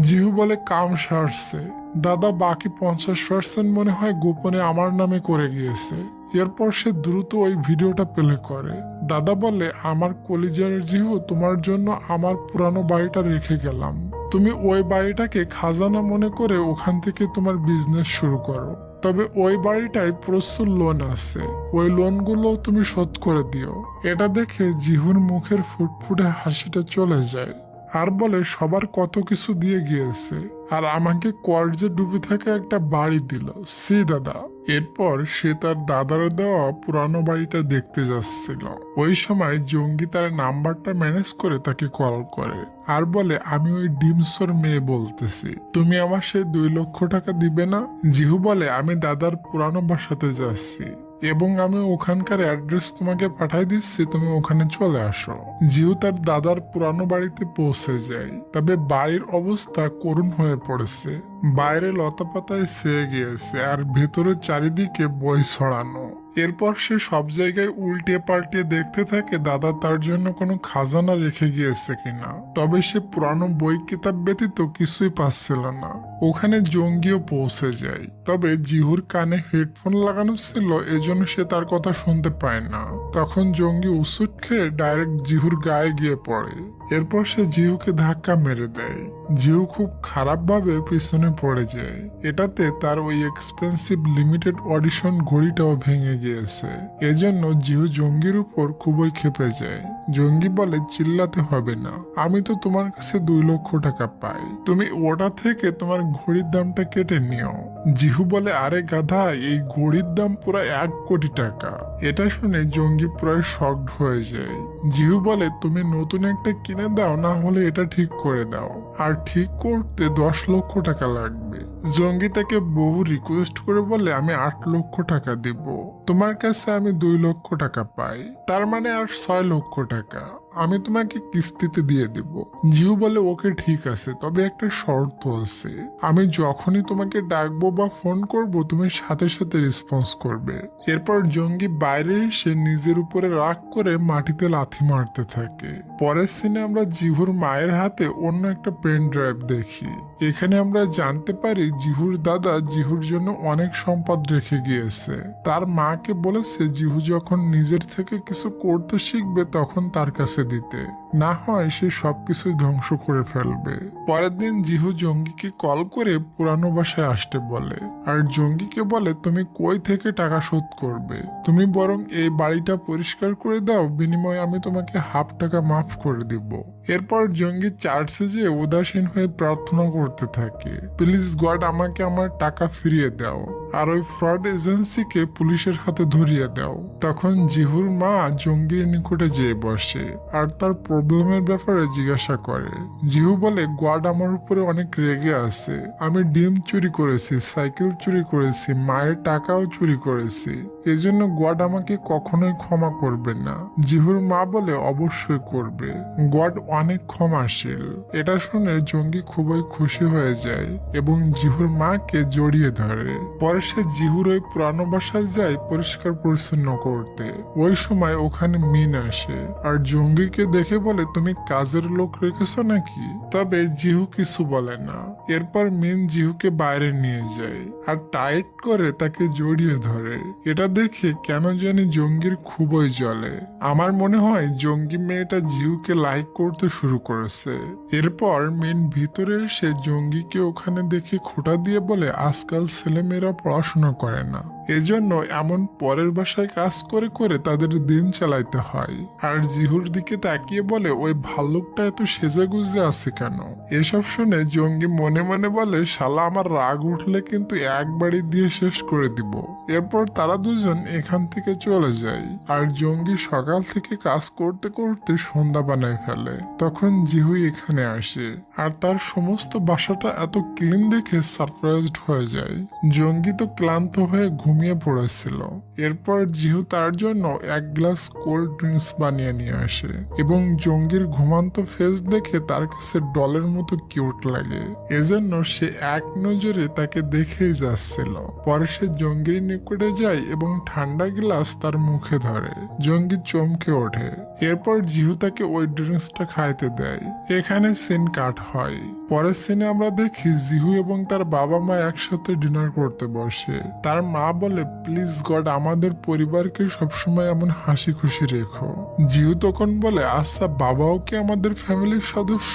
জিহু বলে, কাম সারছে দাদা, বাকি 50% মনে হয় গোপনে আমার নামে করে গিয়েছে। এরপর সে দ্রুত ওই ভিডিওটা প্লে করে। দাদা বলে, আমার কলিজার জিহু, তোমার জন্য আমার পুরানো বাড়িটা রেখে গেলাম, তুমি ওই বাড়িটাকে খাজানা মনে করে ওখান থেকে তোমার বিজনেস শুরু করো। তবে ওই বাড়িটায় প্রচুর লোন আছে, ওই লোনগুলো তুমি শোধ করে দিও। এটা দেখে জিহুর মুখের ফুটফুটে হাসিটা চলে যায় আর বলে, সবার কত কিছু দিয়ে গিয়েছে আর আমাকে কর্জে ডুবে থাকা একটা বাড়ি দিল, সি দাদা। এরপর সে তার দাদার দেওয়া পুরানো বাড়িটা দেখতে যাচ্ছিল। ওই সময় জঙ্গি তার নাম্বারটা ম্যানেজ করে তাকে কল করে আর বলে, আমি ওই ডিমসোর মেয়ে বলতেছি, তুমি আমার সেই 2 লক্ষ টাকা দিবে না? জিহু বলে, আমি দাদার পুরানো বাসাতে যাচ্ছি এবং আমি ওখানকার অ্যাড্রেস তোমাকে পাঠাই দিচ্ছি, তুমি ওখানে চলে আসো। জিহু তার দাদার পুরানো বাড়িতে পৌঁছে যায়, তবে বাড়ির অবস্থা করুণ হয়ে পড়েছে। বাইরে লতাপাতায় ছেয়ে গিয়েছে আর ভেতরে চারিদিকে বই ছড়ানো। এরপর সে সব জায়গায় উল্টে পাল্টে দেখতে থাকে দাদা তার জন্য কোনো খাজানা রেখে গিয়েছে কিনা। তবে সে পুরানো বই কিতাব ব্যতীত কিছুই পাচ্ছিল না। ওখানে জঙ্গিও পৌঁছে যায়, তবে জিহুর কানে হেডফোন লাগানো ছিল, এজন্য সে তার কথা শুনতে পায় না। তখন জঙ্গি উসুট খেয়ে ডাইরেক্ট জিহুর গায়ে গিয়ে পড়ে। এরপর সে জিহুকে ধাক্কা মেরে দেয়। জিহু খুব খারাপ ভাবে পিছনে পড়ে যায়। এটাতে তার ওই এক্সপেন্সিভ লিমিটেড অডিশন ঘড়িটাও ভেঙে গিয়েছে। এজন্য জিহু জঙ্গির উপর খুবই ক্ষেপে যায়। জঙ্গি বলে, চিল্লাতে হবে না, আমি তো তোমার কাছে 2 লক্ষ টাকা পাই, তুমি ওটা থেকে তোমার ঘড়ির দামটা কেটে নিও। জিহু বলে, আরে গাধা, এই ঘড়ির দাম পুরো 1 কোটি টাকা। এটা শুনে জঙ্গি প্রায় শকড হয়ে যায়। জিহু বলে, তুমি নতুন একটা কিনে দাও, না হলে এটা ঠিক করে দাও, আর ঠিক করতে 10 লক্ষ টাকা লাগবে। জঙ্গি তাকে বহু রিকোয়েস্ট করে বলে, আমি 8 লক্ষ টাকা দিব, তোমার কাছে আমি 2 লক্ষ টাকা পাই, তার মানে আর 6 লক্ষ টাকা আমি তোমাকে কিস্তিতে দিয়ে দেব। জিহু বলে, ওকে ঠিক আছে, তবে একটা শর্ত আছে, আমি যখনই তোমাকে ডাকবো বা ফোন করব তুমি সাথে সাথে রেসপন্স করবে। এরপর জঙ্গি বাইরে এসে নিজের উপরে রাগ করে মাটিতে লাথি মারতে থাকে। পরের সিনে আমরা জিহুর মায়ের হাতে অন্য একটা পেন ড্রাইভ দেখি। এখানে আমরা জানতে পারি জিহুর দাদা জিহুর জন্য অনেক সম্পদ রেখে গিয়েছে। তার মাকে বলেছে জিহু যখন নিজের থেকে কিছু করতে শিখবে তখন তার কাছে দিতে, না হয় সে সবকিছু ধ্বংস করে ফেলবে। পরের দিন জিহু জঙ্গিকে কল করে পুরানো বাসায় আসতে বলে, আর জঙ্গিকে বলে তুমি কই থেকে টাকা শোধ করবে, তুমি বরং এই বাড়িটা পরিষ্কার করে দাও, বিনিময়ে আমি তোমাকে হাফ টাকা মাফ করে দিব। এরপর জঙ্গি চার্চে যেয়ে উদাসীন হয়ে প্রার্থনা করতে থাকে, প্লিজ গড আমাকে আমার টাকা ফিরিয়ে দাও, আর ওই ফ্রড এজেন্সিকে পুলিশের হাতে ধরিয়ে দাও। তখন জিহুর মা জঙ্গির নিকটে যেয়ে বসে আর তার প্রবলেমের ব্যাপারে জিজ্ঞাসা করে। জিহু বলে গড আমার উপরে অনেক রেগে আছে, আমি ডিম চুরি করেছি, সাইকেল চুরি করেছি, মায়ের টাকাও চুরি করেছি, এজন্য গড আমাকে কখনোই ক্ষমা করবে না। জিহুর মা বলে অবশ্যই করবে, গড অনেক ক্ষমাশীল। এটা শুনে জঙ্গি খুবই খুশি হয়ে যায় এবং জিহুর মাকে জড়িয়ে ধরে। পরে সে জিহুর ওই পুরানো বাসায় যায় পরিষ্কার পরিচ্ছন্ন করতে। ওই সময় ওখানে মিন আসে আর জঙ্গিকে দেখে বলে তুমি কাজের লোক রেখেছো নাকি? তবে জিহু কিছু বলে না। এরপর মিন জিহুকে বাইরে নিয়ে যায় আর টাইট করে তাকে জড়িয়ে ধরে। এটা দেখে কেন জানি জঙ্গির খুবই জ্বলে। আমার মনে হয় জঙ্গি মেয়েটা জিহুকে লাইক করতে শুরু করেছে। এরপর মিন ভিতরে এসে জঙ্গিকে ওখানে দেখে খোঁটা দিয়ে বলে আজকাল ছেলেমেয়েরা পড়াশোনা করে না, এজন্য এমন পরের বাসায় কাজ করে করে তাদের দিন চালাইতে হয়। আর জিহুর দিকে তাকিয়ে বলে ওই ভাল্লুকটা এত সেজে গুজে আছে কেন? এসব শুনে জঙ্গি মনে মনে বলে শালা আমার রাগ উঠলে কিন্তু একবারই দিয়ে শেষ করে দিব। এরপর তারা দুজন এখান থেকে চলে যায় আর জঙ্গি সকাল থেকে কাজ করতে করতে সন্ধ্যা বানায় ফেলে। তখন জিহু এখানে আসে আর তার সমস্ত বাসাটা এত ক্লিন দেখে সারপ্রাইজড হয়ে যায়। জঙ্গি তো ক্লান্ত হয়ে ঘুমিয়ে পড়েছিল। এরপর জিহু তার জন্য এক গ্লাস কোল্ড ড্রিঙ্কস বানিয়ে নিয়ে আসে এবং জঙ্গির ঘুমান্ত ফেস দেখে তার কাছে ডলের মতো কিউট লাগে, এজন্য সে এক নজরে তাকে দেখেই যাচ্ছিল। পরে সে জঙ্গির নিকটে যায় এবং ঠান্ডা গ্লাস তার মুখে ধরে। জঙ্গি চমকে ওঠে। এরপর জিহু তাকে ওই ড্রিঙ্কসটা খাইতে দেয়। এখানে সিন কাট হয়। পরের সিনে আমরা দেখি জিহু এবং তার বাবা মা একসাথে ডিনার করতে বসে। তার মা বলে প্লিজ গড আমাদের পরিবারকে সবসময় এমন হাসি খুশি রেখো। জিহু তখন বলে আচ্ছা বাবাও কি আমাদের ফ্যামিলির সদস্য?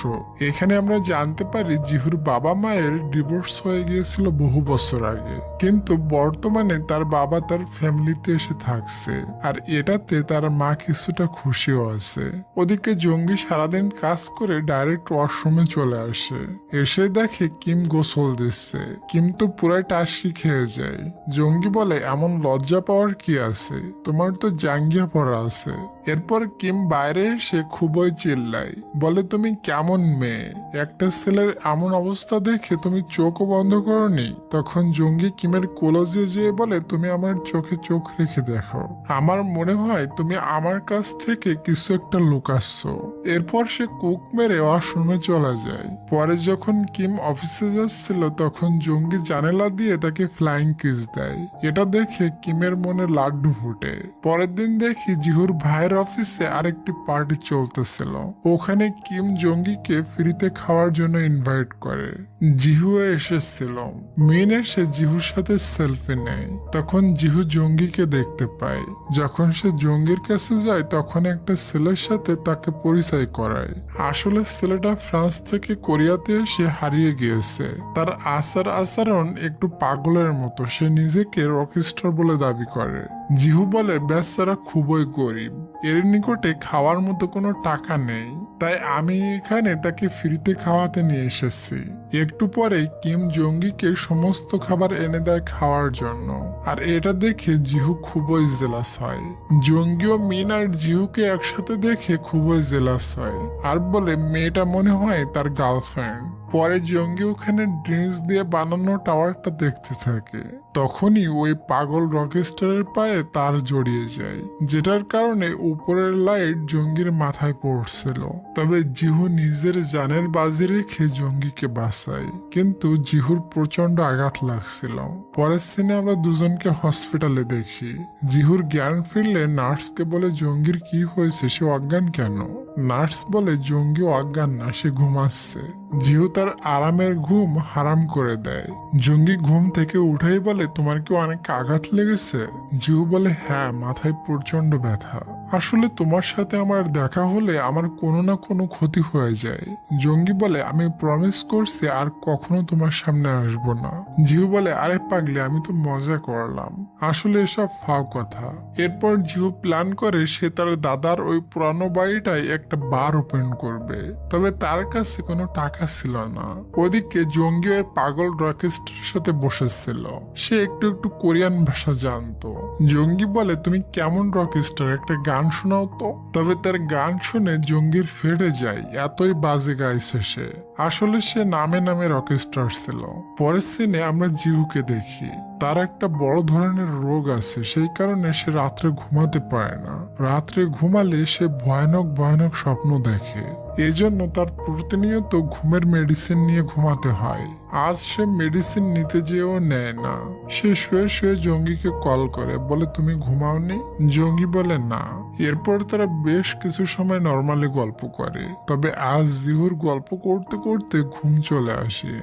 এখানে আমরা জানতে পারি জিহুর বাবা মায়ের ডিভোর্স হয়ে গিয়েছিল বহু বছর আগে, কিন্তু বর্তমানে তার বাবা তার ফ্যামিলিতে এসে থাকছে আর এটাতে তার মা কিছুটা খুশিও আছে। ওদিকে জঙ্গি সারাদিন কাজ করে ডাইরেক্ট ওয়াশরুমে চলে আসে। এসে দেখে কিম গোসল দিচ্ছে। কিম তো পুরাই টাসকি খেয়ে যায়। জঙ্গি বলে এমন লজ্জা পাওয়ার কি আছে, তোমার তো জাঙ্গিয়া পরা আছে। এরপর কিম বাইরে এসে খুবই চিল্লায়, বলে তুমি কেমন মেয়ে, একটা ছেলের এমন অবস্থা দেখে তুমি চোখও বন্ধ করনি। তখন জঙ্গি কিমের কোলজে যেয়ে বলে তুমি আমার চোখে চোখ রেখে দেখো, আমার মনে হয় তুমি আমার কাছ থেকে কিছু একটা লুকাচ্ছ। এরপর সে কুক মেরে ওয়াশরুমে চলে যায়। পরে যখন কিম অফিসে যাচ্ছিল তখন জঙ্গি জানালা দিয়ে তাকে ফ্লাইং কিস দেয়। এটা দেখে কিমের মনে লাড্ডু ফুটে। পরের দিন দেখি জিহুর ভাইয়ের অফিসে আরেকটি পার্টি চলতেছিল। ওখানে কিম জঙ্গিকে ফ্রিতে খাওয়ার জন্য ইনভাইট করে। জিহু এসেছিল। মিন এসে জিহুর সাথে সেলফি নেয়। তখন জিহু জঙ্গিকে দেখতে পায়। যখন সে জঙ্গির কাছে যায় তখন একটা ছেলের সাথে তাকে পরিচয় করায়। আসলে ছেলেটা ফ্রান্স থেকে কোরিয়াতে এসে হারিয়ে গিয়েছে। তার আচরণ একটু পাগলের মতো। সে নিজেকে রকস্টার বলে দাবি করে। জিহু বলে বেচারা খুবই গরিব, এর নিকটে খাওয়ার মতো কোনো টাকা নেই, তাই আমি এখানে তাকে ফ্রিতে খাওয়াতে নিয়ে এসেছি। একটু পরে কিম জঙ্গিকে সমস্ত খাবার এনে দেয় খাওয়ার জন্য, আর এটা দেখে জিহু খুবই জেলাস হয়। জঙ্গি ও মিন আর জিহুকে একসাথে দেখে খুবই জেলাস হয় আর বলে মেয়েটা মনে হয় তার গার্লফ্রেন্ড। পরে জঙ্গি ওখানে ড্রিঙ্কস দিয়ে বানানো টাওয়ারটা দেখতে থাকে। তখনই ওই পাগল রকস্টারের পায়ে তার জড়িয়ে যায়, যেটার কারণে উপরের লাইট জঙ্গির মাথায় পড়ছিল। তবে জিহু নিজের জানের বাজি রেখে জঙ্গিকে বাঁচায়, কিন্তু জিহুর প্রচন্ড আঘাত লাগছিল। পরের সিনে আমরা দুজনকে হসপিটালে দেখি। জিহুর জ্ঞান ফিরলে নার্সকে বলে জঙ্গির কি হয়েছে, সে অজ্ঞান কেন? নার্স বলে জঙ্গি অজ্ঞান না, সে ঘুমাচ্ছে। জিহু তার আরামের ঘুম হারাম করে দেয়। জঙ্গি ঘুম থেকে উঠেই বলে তোমার কি অনেক আঘাত লেগেছে? জিহু বলে হ্যাঁ, মাথায় প্রচন্ড ব্যথা। আসলে তোমার সাথে আমার দেখা হলে আমার কোনো না কোনো ক্ষতি হয়ে যায়। জঙ্গি বলে, আমি প্রমিস করছি আর কখনো তোমার সামনে আসবো না। জিহু বলে, আরে পাগলি, আমি তো মজা করলাম, আসলে এসব ফাও কথা। এরপর জিহু প্ল্যান করে সে তার দাদার ওই পুরানো বাড়িটায় একটা বার ওপেন করবে, তবে তার কাছে কোনো টাকা ছিল না। ওদিকে জঙ্গি ওই পাগল রকেস্টারের সাথে বসেছিল। সে একটু একটু কোরিয়ান ভাষা জানতো। জঙ্গি বলে, তুমি কেমন রকেস্টার, একটা গান শোনাও তো। তবে তার গান শুনে জঙ্গির ফেটে যায়, এতই বাজে গাইছে সে। আসলে সে নামে নামে রকেস্টার ছিল। পরের সিনে আমরা জিহুকে দেখি। তার একটা বড় ধরনের রোগ আছে, সেই কারণে সে রাত্রে ঘুমাতে পারে না। রাত্রে ঘুমালে সে ভয়ানক ভয়ানক স্বপ্ন দেখে। এজন্য তার প্রতিনিয়ত ঘুমের মেডিসিন নিয়ে ঘুমাতে হয়। আজ সে মেডিসিন নিতে যেও নেয় না। সে শুয়ে শুয়ে জঙ্গিকে কল করে, বলে, তুমি ঘুমাওনি? জঙ্গি বলে, না। এরপর তারা বেশ কিছু সময় নর্মালি গল্প করে। তবে আজ জিহুর গল্প করতে করতে ঘুম চলে আসে।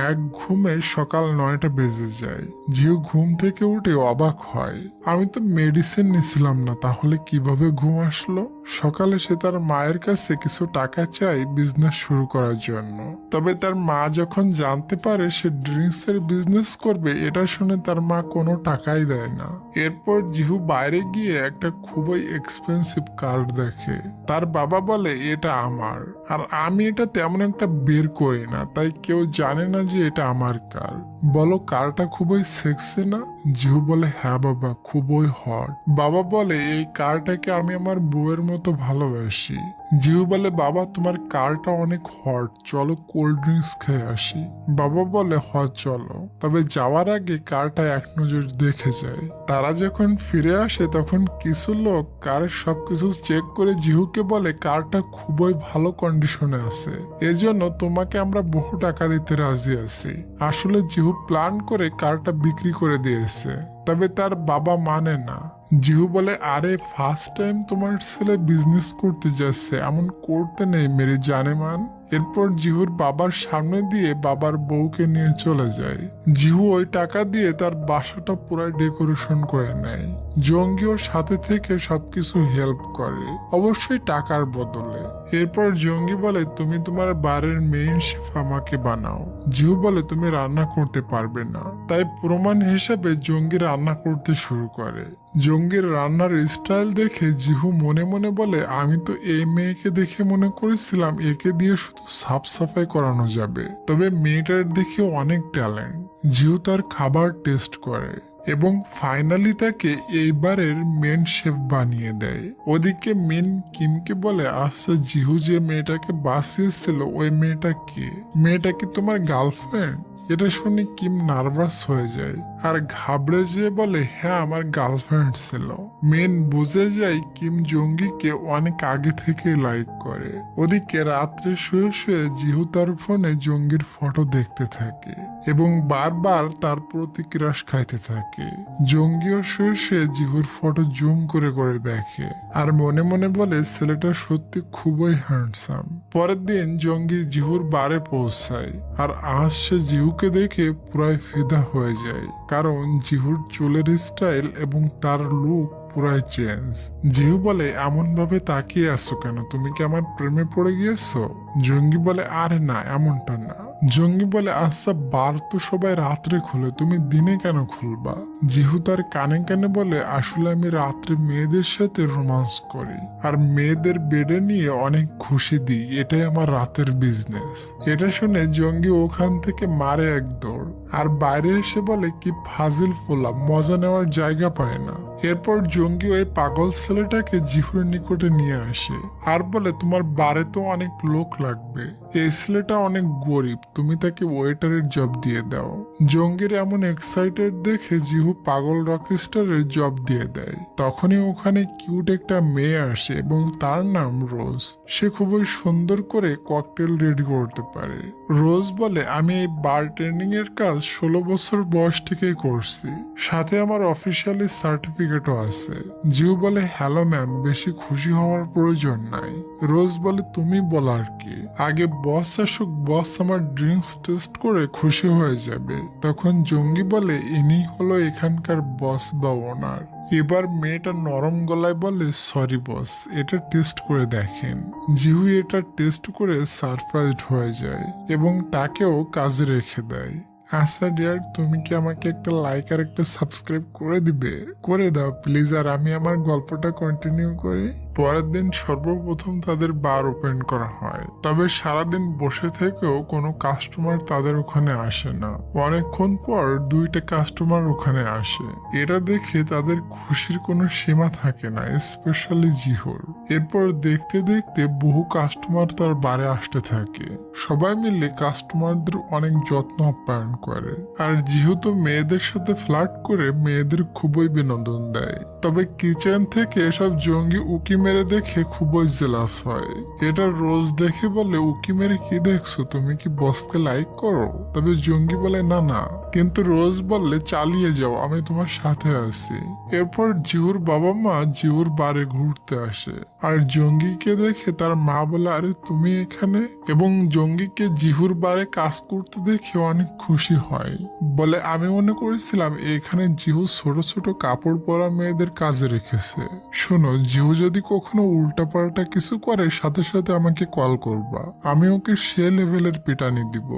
এক ঘুমে সকাল 9টা বেজে যায়। জিহু ঘুম থেকে উঠে অবাক হয়, আমি তো মেডিসিন নিছিলাম না, তাহলে কিভাবে ঘুম আসলো? সকালে সে তার মায়ের কাছে কিছু টাকা চায় বিজনেস শুরু করার জন্য। তবে তার মা যখন জানতে পারে সে ড্রিঙ্কস এর বিজনেস করবে, এটা শুনে তার মা কোনো টাকাই দেয় না। এরপর জিহু বাইরে গিয়ে একটা খুবই এক্সপেন্সিভ কার্ড দেখে। তার বাবা বলে, এটা আমার, আর আমি এটা তেমন একটা বের করি না, তাই কেউ জানে না যে এটা আমার কার। বলো, কারটা খুবই সেক্সি না? জিহু বলে, হ্যাঁ বাবা, খুবই হট। বাবা বলে, এই কারটাকে আমি আমার বউয়ের মতো ভালোবাসি। জিহু বলে, বাবা তোমার কারটা অনেক হট, চলো কোল্ড ড্রিঙ্কস খেয়ে আসি। বাবা বলে, চলো। তবে যাওয়ার আগে কারটা এক নজর দেখে যায়। তারা যখন ফিরে আসে তখন কিছু লোক কারের সবকিছু চেক করে জিহুকে বলে, কারটা খুবই ভালো কন্ডিশনে আছে, এজন্য তোমাকে আমরা বহু টাকা দিতে রাজি আছি। আসলে জিহু প্ল্যান করে কারটা বিক্রি করে দিয়েছে, তবে তার বাবা মানে না। জিহু বলে, আরে ফার্স্ট টাইম তোমার ছেলে বিজনেস করতে যাচ্ছে, এমন করতে নেই মেরে জানেমান। এরপর জিহুর বাবার সামনে দিয়ে বাবার বউকে নিয়ে চলে যায়। জিহু ওই টাকা দিয়ে তার বাসাটা পুরো ডেকোরেশন করে নেয়। জঙ্গি ওর সাথে থেকে সবকিছু হেল্প করে, অবশ্যই টাকার বদলে। এরপর জঙ্গি বলে, তুমি তোমার বারের মেইন শেফ আমাকে বানাও। জিহু বলে, তুমি রান্না করতে পারবে না। তাই প্রমাণ হিসেবে জঙ্গি রান্না করতে শুরু করে। জঙ্গির রান্নার স্টাইল দেখে জিহু মনে মনে বলে, আমি তো এই মেয়েকে দেখে মনে করেছিলাম একে দিয়ে শুধু সাফ সাফাই করানো যাবে, তবে মেয়েটার দেখে অনেক ট্যালেন্ট। জিহু তার খাবার টেস্ট করে এবং ফাইনালি তাকে এইবারের মেন শেফ বানিয়ে দেয়। ওদিকে মেন কিমকে বলে, আচ্ছা জিহু যে মেয়েটাকে বাঁচিয়েছিল ওই মেয়েটা কে? মেয়েটা কি তোমার গার্লফ্রেন্ড? এটা শুনে কিম নার্ভাস হয়ে যায় আর ঘাবড়ে যেয়ে বলে, হ্যাঁ আমার গার্লফ্রেন্ড ছিল। মেন বুঝে যায় কিম জঙ্গিকে অনেক আগে থেকে লাইক করে। ওদিকে রাত্রে শুয়ে শুয়ে জিহু তার ফোনে জঙ্গির ফটো দেখতে থাকে এবং বারবার তার প্রতি ক্রাশ খাইতে থাকে। জঙ্গিও শুয়ে শুয়ে জিহুর ফটো জুম করে করে দেখে আর মনে মনে বলে, ছেলেটা সত্যি খুবই হ্যান্ডসাম। পরের দিন জঙ্গি জিহুর বারে পৌঁছায় আর আজ সে জিহুকে দেখে পুরাই ফিদা হয়ে যায়, কারণ জিহুর চুলের স্টাইল এবং তার লুক পুরাই চেঞ্জ। জিহু বলে, এমন ভাবে তাকিয়ে আছো কেন, তুমি কি আমার প্রেমে পড়ে গিয়েছো? জঙ্গি বলে, আরে না, এমনটা না। জঙ্গি বলে, আচ্ছা বার তো সবাই রাত্রে খুলে, তুমি দিনে কেন খুলবা? জিহু তার কানে কানে বলে, আসলে আমি রাত্রে মেয়েদের সাথে রোমান্স করি আর মেয়েদের বেডে নিয়ে অনেক খুশি দিই, এটাই আমার রাতের বিজনেস। এটা শুনে জঙ্গি ওখান থেকে মারে এক দৌড় আর বাইরে এসে বলে, কি ফাজিল ফোলা, মজা নেওয়ার জায়গা পায় না। এরপর জঙ্গি ওই পাগল ছেলেটাকে জিহুর নিকটে নিয়ে আসে আর বলে, তোমার বারে তো অনেক লোক লাগবে, এই ছেলেটা অনেক গরিব, তুমি তাকে ওয়েটারের জব দিয়ে দাও। জঙ্গির এমন এক্সাইটেড দেখে জিহু পাগল রকস্টারের জব দিয়ে দেয়। তখনই ওখানে কিউট একটা মেয়ে আসে এবং তার নাম রোজ। সে খুবই সুন্দর করে ককটেল রেডি করতে পারে। রোজ বলে, আমি এই বারটেন্ডিং এর কাজ 16 বছর বয়স থেকে করছি, সাথে আমার অফিসিয়ালি সার্টিফিকেট সার্টিফিকেটও আছে। জিহু বলে হ্যালো ম্যাম, বেশি খুশি হওয়ার প্রয়োজন নাই। রোজ বলে তুমি বল আর কি, আগে বস আসুক, বস আমার ড্রিঙ্কস টেস্ট করে খুশি হয়ে যাবে। তখন জঙ্গি বলে ইনি হলো এখানকার বস বা ওনার। এবার মেয়েটা নরম গলায় বলে সরি বস, এটা টেস্ট করে দেখেন। জিহু এটা টেস্ট করে সারপ্রাইজড হয়ে যায় এবং তাকেও কাজে রেখে দেয়। আচ্ছা ডিয়ার, তুমি কি আমাকে একটা লাইক আর একটা সাবস্ক্রাইব করে দিবে? করে দাও প্লিজ, আর আমি আমার গল্পটা কন্টিনিউ করি। পরের দিন সর্বপ্রথম তাদের বার ওপেন করা হয়, তবে সারাদিন বসে থেকেও কোনো কাস্টমার তাদের ওখানে আসে না। অনেকক্ষণ পর 2টা কাস্টমার ওখানে আসে। এটা দেখে তাদের খুশির কোনো সীমা থাকে না, স্পেশালি জিহুর। এরপর দেখতে দেখতে বহু কাস্টমার তার বারে আসতে থাকে। সবাই মিলে কাস্টমারদের অনেক যত্ন আপ্যায়ন করে, আর যেহেতু মেয়েদের সাথে ফ্লার্ট করে মেয়েদের খুবই বিনোদন দেয়। তবে কিচেন থেকে এসব জঙ্গি উকি মেরে দেখে খুবই জেলাস হয়। এটা রোজ দেখে বলে উকি মেরে কি দেখছো, তুমি কি বসকে লাইক করো? তবে জঙ্গি বলে না না, কিন্তু রোজ বললে চালিয়ে যাও, আমি তোমার সাথে আছি। এরপর জিহুর বাবা মা জিহুর বারে ঘুরতে আসে, আর জঙ্গিকে দেখে তার মা বলে আরে তুমি এখানে, এবং জঙ্গিকে জিহুর বারে কাজ করতে দেখে অনেক খুশি হয়। বলে আমি মনে করেছিলাম এখানে জিহু ছোট ছোট কাপড় পরা মেয়েদের কাজে রেখেছে। শোনো, জিহু যদি কখনো উল্টাপাল্টা কিছু করে সাথে সাথে আমাকে কল করবা, আমি ওকে সে লেভেলের পিটানি দিব।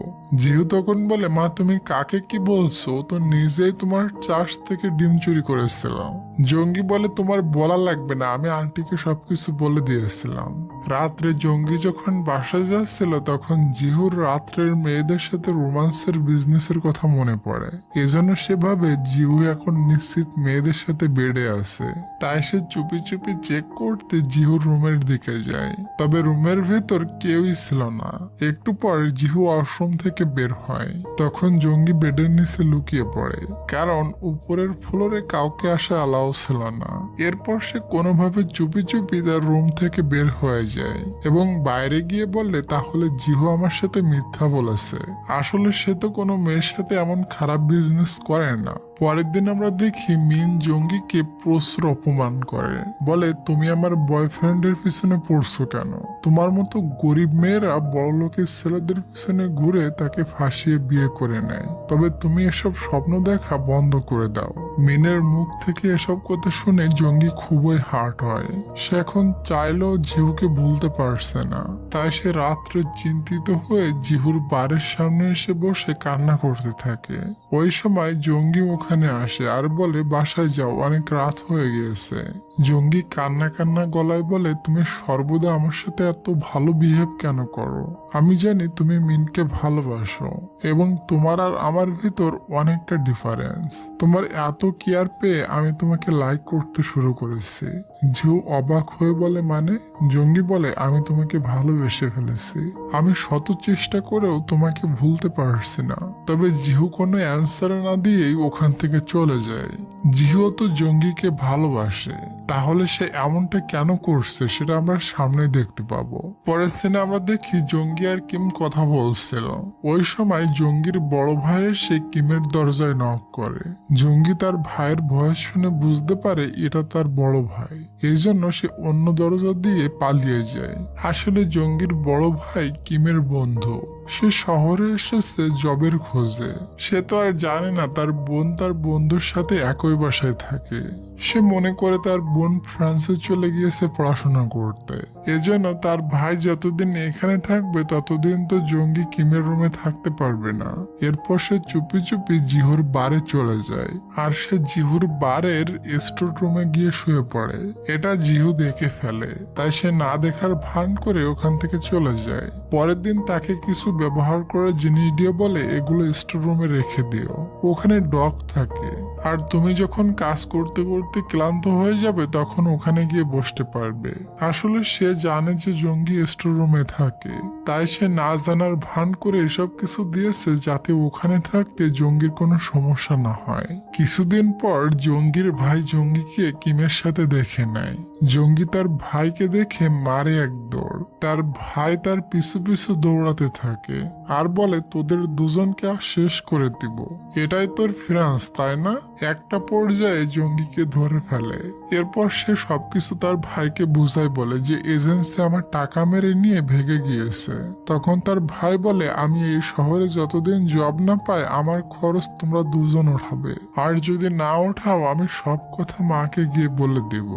জিহু তখন বলে মা তুমি কাকে কি বলছো, তো নিজেই তোমার চাষ থেকে ডিম চুরি করেছিলাম। জঙ্গি বলে তোমার বলা লাগবে না, আমি আন্টিকে সবকিছু বলে দিয়েছিলাম। রাত্রে জঙ্গি যখন বাসায় যাচ্ছিল তখন জিহুর রাত্রের মেয়েদের সাথে রোমান্সের বিজনেসের কথা মনে পড়ে। এজন্য সে ভাবে জিহু এখন নিশ্চিত মেয়েদের সাথে বেডে আছে। তাই সে চুপি চুপি চেক করতে জিহুর রুমের দিকে যায়, তবে রুমের ভেতর কেউই ছিল না। একটু পর জিহু ওয়াশরুম থেকে বের হয়, তখন জঙ্গি বেডের নিচে লুকিয়ে পড়ে, কারণ উপরের ফ্লোরে কাউকে আসা অ্যালাউ ছিল না। এরপর সে কোনোভাবে চুপি চুপি তার রুম থেকে বের হয়ে যায় এবং বাইরে গিয়ে বললে তাহলে জিহু আমার সাথে মিথ্যা বলেছে, আসলে সে তো কোনো মেয়ের সাথে এমন খারাপ বিজনেস করে না। পরের দিন আমরা দেখি মিন জঙ্গিকে প্রচুর অপমান করে, বলে তুমি আমার বয়ফ্রেন্ডের পিছনে পড়ছো কেন? তোমার মতো গরিব মেয়েরা বড় লোকের ছেলেদের পিছনে ঘুরে তাকে ফাঁসিয়ে বিয়ে করে নেয়, তবে তুমি এসব স্বপ্ন দেখা বন্ধ করে দাও। মিনের মুখ থেকে এসব কথা শুনে জঙ্গি খুবই হার্ট হয়। সে এখন চাইলেও জিহুকে ভুলতে পারছে না, তাই সে রাত্রে চিন্তিত হয়ে জিহুর বাড়ির সামনে এসে বসে কান্না করতে থাকে। ওই সময় জঙ্গি ওখানে আসে আর বলে বাসায় যাও, অনেক রাত হয়ে গিয়েছে। জঙ্গি কান্না কান্না গলায় বলে তুমি সর্বদা আমার সাথে এত ভালো বিহেভ কেন করো? আমি জানি তুমি মিনকে ভালোবাসো এবং তোমার আর আমার ভিতর অনেকটা ডিফারেন্স। তোমার এত কেয়ার পেয়ে আমি তোমাকে লাইক করতে শুরু করেছি। জিহু অবাক হয়ে বলে মানে? জঙ্গি বলে আমি তোমাকে ভালোবেসে ফেলেছি, আমি শত চেষ্টা করেও তোমাকে ভুলতে পারছি না। তবে জিহু কোনো অ্যান্সার না দিয়েই ওখান থেকে চলে যায়। জিহু তো জঙ্গিকে ভালোবাসে, তাহলে সে এমনটা কেন করছে সেটা আমরা সামনে দেখতে পাবো। পরের সিনে আমরা দেখি জঙ্গি আর কিম কথা বলছিল। ওই সময় জঙ্গির বড় ভাই এসে কিমের দরজায় নক করে। জঙ্গি তার ভাইয়ের ভয়েস শুনে বুঝতে পারে এটা তার বড় ভাই, এই জন্য সে অন্য দরজা দিয়ে পালিয়ে যায়। আসলে জঙ্গির বড় ভাই কিমের বন্ধু, সে শহরে এসেছে জবের খোঁজে। সে তো আর জানে না তার বোন তার বন্ধুর সাথে একই বাসায় থাকে। সে মনে করে তার বোন ফ্রান্সে চলে গিয়েছে পড়াশোনা করতে, এজন্য তার ভাই যতদিন এখানে থাকবে ততদিন তো জঙ্গি কিমের রুমে থাকতে পারবে না। এরপর সে চুপি চুপি জিহুর বারে চলে যায়, আর সে জিহুর বারের স্টোর রুমে গিয়ে শুয়ে পড়ে। এটা জিহু দেখে ফেলে, তাই সে না দেখার ভান করে ওখান থেকে চলে যায়। পরের দিন তাকে কিছু ব্যবহার করে জিনিস দিয়ে বলে এগুলো স্টোর রুমে রেখে দিও, ওখানে ডগ থাকে, আর তুমি যখন কাজ করতে করতে ক্লান্ত হয়ে যাবে তখন ওখানে গিয়ে বসতে পারবে। আসলে সে জানে যে জঙ্গি স্টোর রুমে থাকে, তাই সে না জানার ভান করে এসব কিছু দিয়েছে যাতে ওখানে থাকতে জঙ্গির কোনো সমস্যা না হয়। কিছুদিন পর জঙ্গির ভাই জঙ্গিকে কিমের সাথে দেখে নেয়। জঙ্গি তার ভাইকে দেখে মারে এক দৌড়। তার ভাই তার পিছু পিছু দৌড়াতে থাকে আর বলে তোদের দুজনকে শেষ করে দিব, এটাই তোর ফ্রান্স তাই না? একটা পর্যায়ে জঙ্গিকে ধরে ফেলে। এরপর সে সবকিছু তার ভাইকে বুঝায়, বলে যে এজেন্সি আমার টাকা মেরে নিয়ে ভেগে গিয়েছে। তখন তার ভাই বলে, আমি এই শহরে যতদিন জব না পাই আমার খরচ তোমরা দুজন উঠাবে, আর যদি না ওঠাও আমি সব কথা মাকে গিয়ে বলে দেব।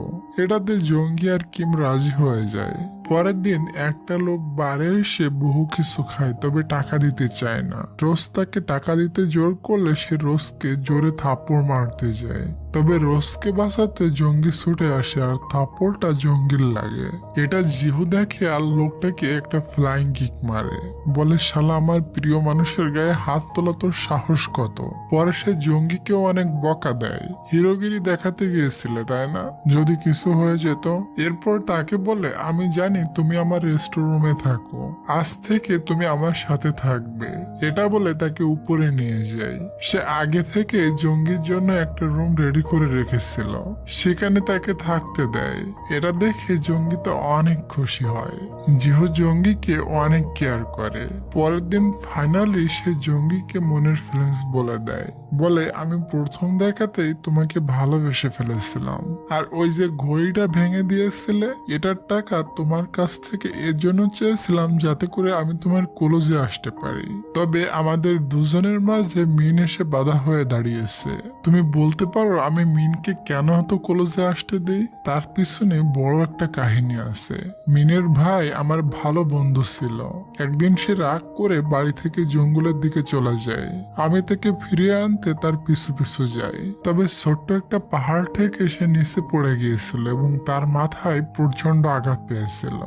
এটাতে জঙ্গি আর কিম রাজি হয়ে যায়। পরের দিন একটা লোক বারে এসে বহু কিছু খায়, তবে টাকা দিতে চায় না। রোজ তাকে টাকা দিতে জোর করলে সে রোজকে জোরে থাপ্পড় মারতে যায়। তবে রোজকে বাঁচাতে জঙ্গি ছুটে আসে আর থাপ্পড়টা জঙ্গির লাগে। এটা জিহু দেখে আর লোকটাকে একটা ফ্লাইং কিক মারে, বলে শালা আমার প্রিয় মানুষের গায়ে হাত তোলা তোর সাহস কত। পরে সে জঙ্গিকেও অনেক বকা দেয়, হিরোগিরি দেখাতে গিয়েছিলে তাই না, যদি কিছু হয়ে যেত। এরপর তাকে বলে, আমি জানি তুমি আমার রেস্টুরুমে থাকো, আজ থেকে তুমি আমার সাথে থাকবে। এটা বলে তাকে উপরে নিয়ে যায়। সে আগে থেকে জঙ্গির জন্য একটা রুম রেডি করে রেখেছিল, সেখানে তাকে থাকতে দেয়। এটা দেখে জঙ্গি তো অনেক খুশি হয়। জিহু জঙ্গিকে অনেক কেয়ার করে। পরের দিন ফাইনালি সে জঙ্গিকে মনের ফিলিংস বলে দেয়, বলে আমি প্রথম দেখাতেই তোমাকে ভালোবেসে ফেলেছিলাম, আর ওই যে ঘড়িটা ভেঙে দিয়েছিলে এটার টাকা তোমার কাছ থেকে এর জন্য চেয়েছিলাম যাতে করে আমি তোমার কলেজে আসতে পারি। তবে আমাদের দুজনের মাঝে মিন এসে বাধা হয়ে দাঁড়িয়েছে। তুমি বলতে পারো আমি মিনকে কেন এত কলেজে আসতে দিই? তার পিছনে বড় একটা কাহিনী আছে। মিনের ভাই আমার ভালো বন্ধু ছিল। একদিন সে রাগ করে বাড়ি থেকে জঙ্গলের দিকে চলে যায়। আমি তাকে ফিরিয়ে আনতে তার পিছু পিছু যাই। তবে ছোট্ট একটা পাহাড় থেকে সে নিচে পড়ে গিয়েছিল এবং তার মাথায় প্রচন্ড আঘাত পেয়েছিল।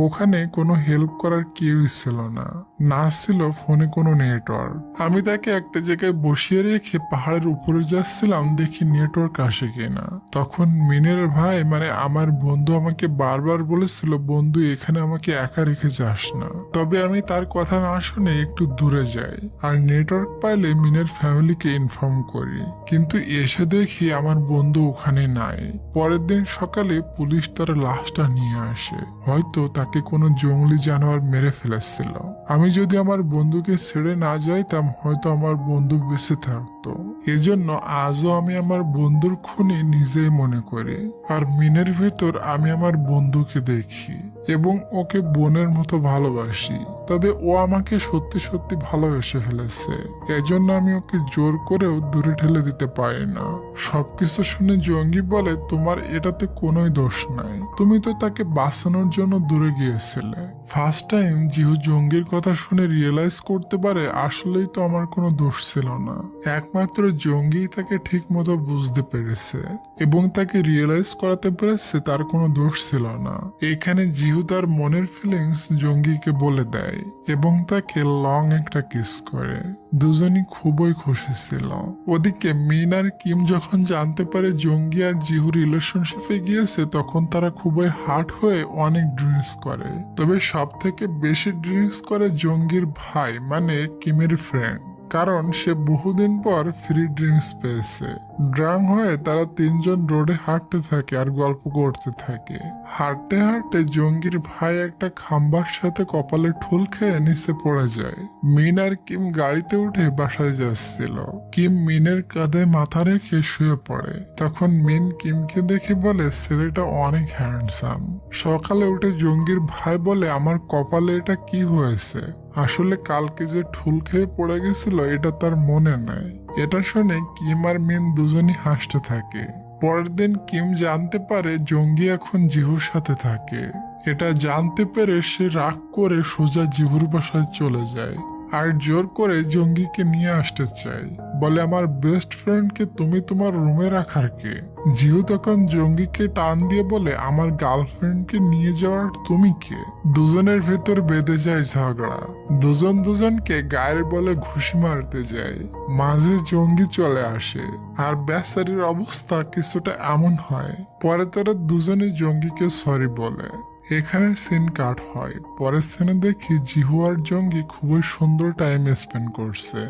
ওখানে কোনো হেল্প করার কেউই ছিল না, না ছিল ফোনে কোনো নেটওয়ার্ক। আমি তাকে একটা জায়গায় বসিয়ে রেখে পাহাড়ের উপরে যাচ্ছিলাম, দেখি নেটওয়ার্ক আসে কিনা। তখন মিনের ভাই মানে আমার বন্ধু আমাকে বারবার বলেছিল, বন্ধু এখানে আমাকে একা রেখে যাস না। তবে আমি তার কথা না শুনে একটু দূরে যাই আর নেটওয়ার্ক পাইলে মিনের ফ্যামিলিকে ইনফর্ম করি, কিন্তু এসে দেখি আমার বন্ধু ওখানে নাই। পরের দিন সকালে পুলিশ তার লাশটা নিয়ে আসে, হয়তো তাকে কোনো জঙ্গলি জানোয়ার মেরে ফেলেছিল। আমি যদি আমার বন্ধুকে ছেড়ে না যাইতাম হয়তো আমার বন্ধু বেঁচে থাকতো। এজন্য আজও আমি আমার বন্ধুর খুনি নিজেই মনে করি, আর মিনের ভেতর আমি আমার বন্ধুকে দেখি এবং ওকে বোনের মতো ভালোবাসি। তবে ও আমাকে সত্যি সত্যি ভালোবেসে ফেলেছে, এজন্য আমি ওকে জোর করেও দূরে ঠেলে দিতে পারি না। সবকিছু শুনে জঙ্গি বলে, তোমার এটাতে কোনোই দোষ নাই, তুমি তো তাকে বাঁচানোর জন্য দূরে গিয়েছিলে। ফার্স্ট টাইম জিহু জঙ্গির কথা শুনে রিয়েলাইজ করতে পারে আসলেই তো আমার কোনো দোষ ছিল না, একমাত্র জঙ্গি তাকে ঠিক মতো বুঝতে পেরেছে এবং তাকে রিয়েলাইজ করাতে পেরেছে তার কোনো দোষ ছিল না। এখানে জিহু তার মনের ফিলিংস জঙ্গিকে বলে দেয় এবং তাকে লং একটা কিস করে। দুজনই খুবই খুশি ছিল। ওদিকে মিন আর কিম যখন জানতে পারে জঙ্গি আর জিহু রিলেশনশিপে গিয়েছে তখন তারা খুবই হার্ট হয়ে অনেক ড্রিঙ্কস করে। তবে সব থেকে বেশি ড্রিঙ্কস করে জঙ্গির ভাই মানে কিমের ফ্রেন্ড, কারণ সে বহুদিন পর ফ্রি ড্রিঙ্কস পেয়েছে। ড্রাং হয়ে তারা তিনজন রোডে হাঁটতে থাকে আর গল্প করতে থাকে। হাঁটতে হাঁটতে জঙ্গির ভাই একটা খাম্বার সাথে কপালে ঠুল খেয়ে নিচে পড়ে যায়। মিন আর কিম গাড়িতে উঠে বাসায় যাচ্ছিল। কিম মিনের কাঁধে মাথা রেখে শুয়ে পড়ে। তখন মিন কিমকে দেখে বলে, ছেলেটা অনেক হ্যান্ডসাম। সকালে উঠে জঙ্গির ভাই বলে, আমার কপালে এটা কি হয়েছে? আসলে কালকে যে ঠুল খেয়ে পড়ে গেছিল এটা তার মনে নাই। এটা শুনে কিম আর মিন দুজনই হাসতে থাকে। পরের দিন কিম জানতে পারে জঙ্গি এখন জিহুর সাথে থাকে। এটা জানতে পেরে সে রাগ করে সোজা জিহুর বাসায় চলে যায় আর জোর করে জঙ্গিকে নিয়ে আসতে চাই, বলে আমার বেস্ট ফ্রেন্ডকে তুমি তোমার রুমে রাখার কে? জিহু তখন জঙ্গিকে টান দিয়ে বলে, আমার গার্লফ্রেন্ডকে নিয়ে যাওয়ার তুমি কে? দুজনের ভেতর বেঁধে যায় ঝগড়া। দুজন দুজনকে গায়ের বলে ঘুষি মারতে যায়। মাঝে জঙ্গি চলে আসে আর বেচারির অবস্থা কিছুটা এমন হয়। পরে তারা দুজনে জঙ্গিকে সরি বলে। এখানে সিন কাট হয়। পরের সিনে দেখি জিহু আর জঙ্গি খুবই সুন্দর টাইম স্পেন্ড করছে।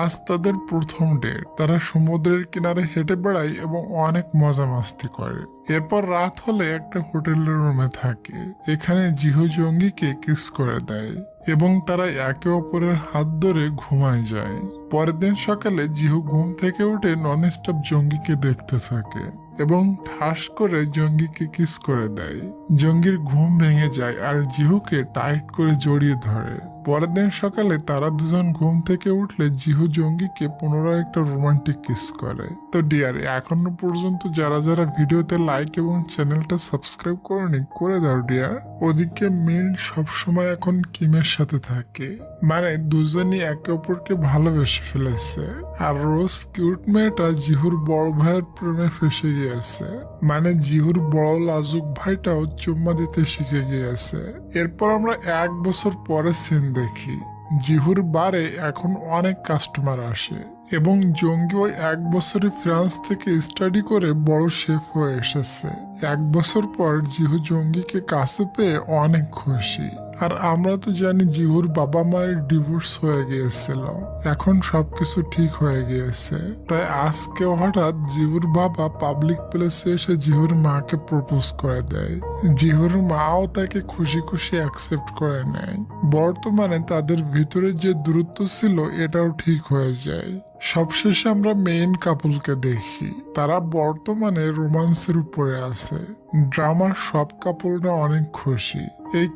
আজ তাদের প্রথম ডেট। তারা সমুদ্রের কিনারে হেঁটে বেড়ায় এবং অনেক মজা মাস্তি করে। এরপর রাত হলে একটা হোটেলের রুমে থাকে। এখানে জিহু জঙ্গিকে কিস করে দেয় এবং তারা একে অপরের হাত ধরে ঘুমায় যায়। পরের দিন সকালে জিহু ঘুম থেকে উঠে নন স্টপ জঙ্গিকে দেখতে থাকে এবং ঠাস করে জঙ্গিকে কিস করে দেয়। জঙ্গির ঘুম ভেঙে যায় আর জিহুকে টাইট করে জড়িয়ে ধরে। পরের দিন সকালে তারা দুজন ঘুম থেকে উঠলে জিহু জঙ্গিকে পুনরায় একটা রোমান্টিক কিস করে। তো ডিয়ার, এখনো পর্যন্ত যারা যারা ভিডিওতে লাইক এবং চ্যানেলটা সাবস্ক্রাইব করনি, করে দাও ডিয়ার। ওদিকে মিল সবসময় এখন কিমের সাথে থাকে, মানে দুজনই একে অপরকে ভালোবেসে ফেলেছে। আর রোজ কিউট মেয়েটা জিহুর বড় ভাইয়ের প্রেমে ফেসে গিয়েছে, মানে জিহুর বড় লাজুক ভাইটাও চুম্মা দিতে শিখে গিয়েছে। এরপর আমরা 1 বছর পরে সিন দেখি। জিহুর বারে এখন অনেক কাস্টমার আসে এবং জঙ্গি ওই 1 বছরে ফ্রান্স থেকে স্টাডি করে বড় শেফ হয়ে এসেছে। 1 বছর পর জিহু জঙ্গিকে কাছে পেয়ে অনেক খুশি। আর আমরা তো জানি জিহুর বাবা মায়ের ডিভোর্স হয়ে গিয়েছিল, এখন সবকিছু ঠিক হয়ে গিয়েছে। তাই আজকে হঠাৎ জিহুর বাবা পাবলিক প্লেসে এসে জিহুর মাকে প্রপোজ করে দেয়। জিহুর মাও তাকে খুশি খুশি অ্যাকসেপ্ট করে নেয়। বর্তমানে তাদের ভিতরে যে দূরত্ব ছিল এটাও ঠিক হয়ে যায়। সবশেষে আমরা মেইন কাপলকে দেখি, তারা বর্তমানে রোমান্সের উপরে আছে। ড্রামার সব কাপলরা অনেক খুশি। এই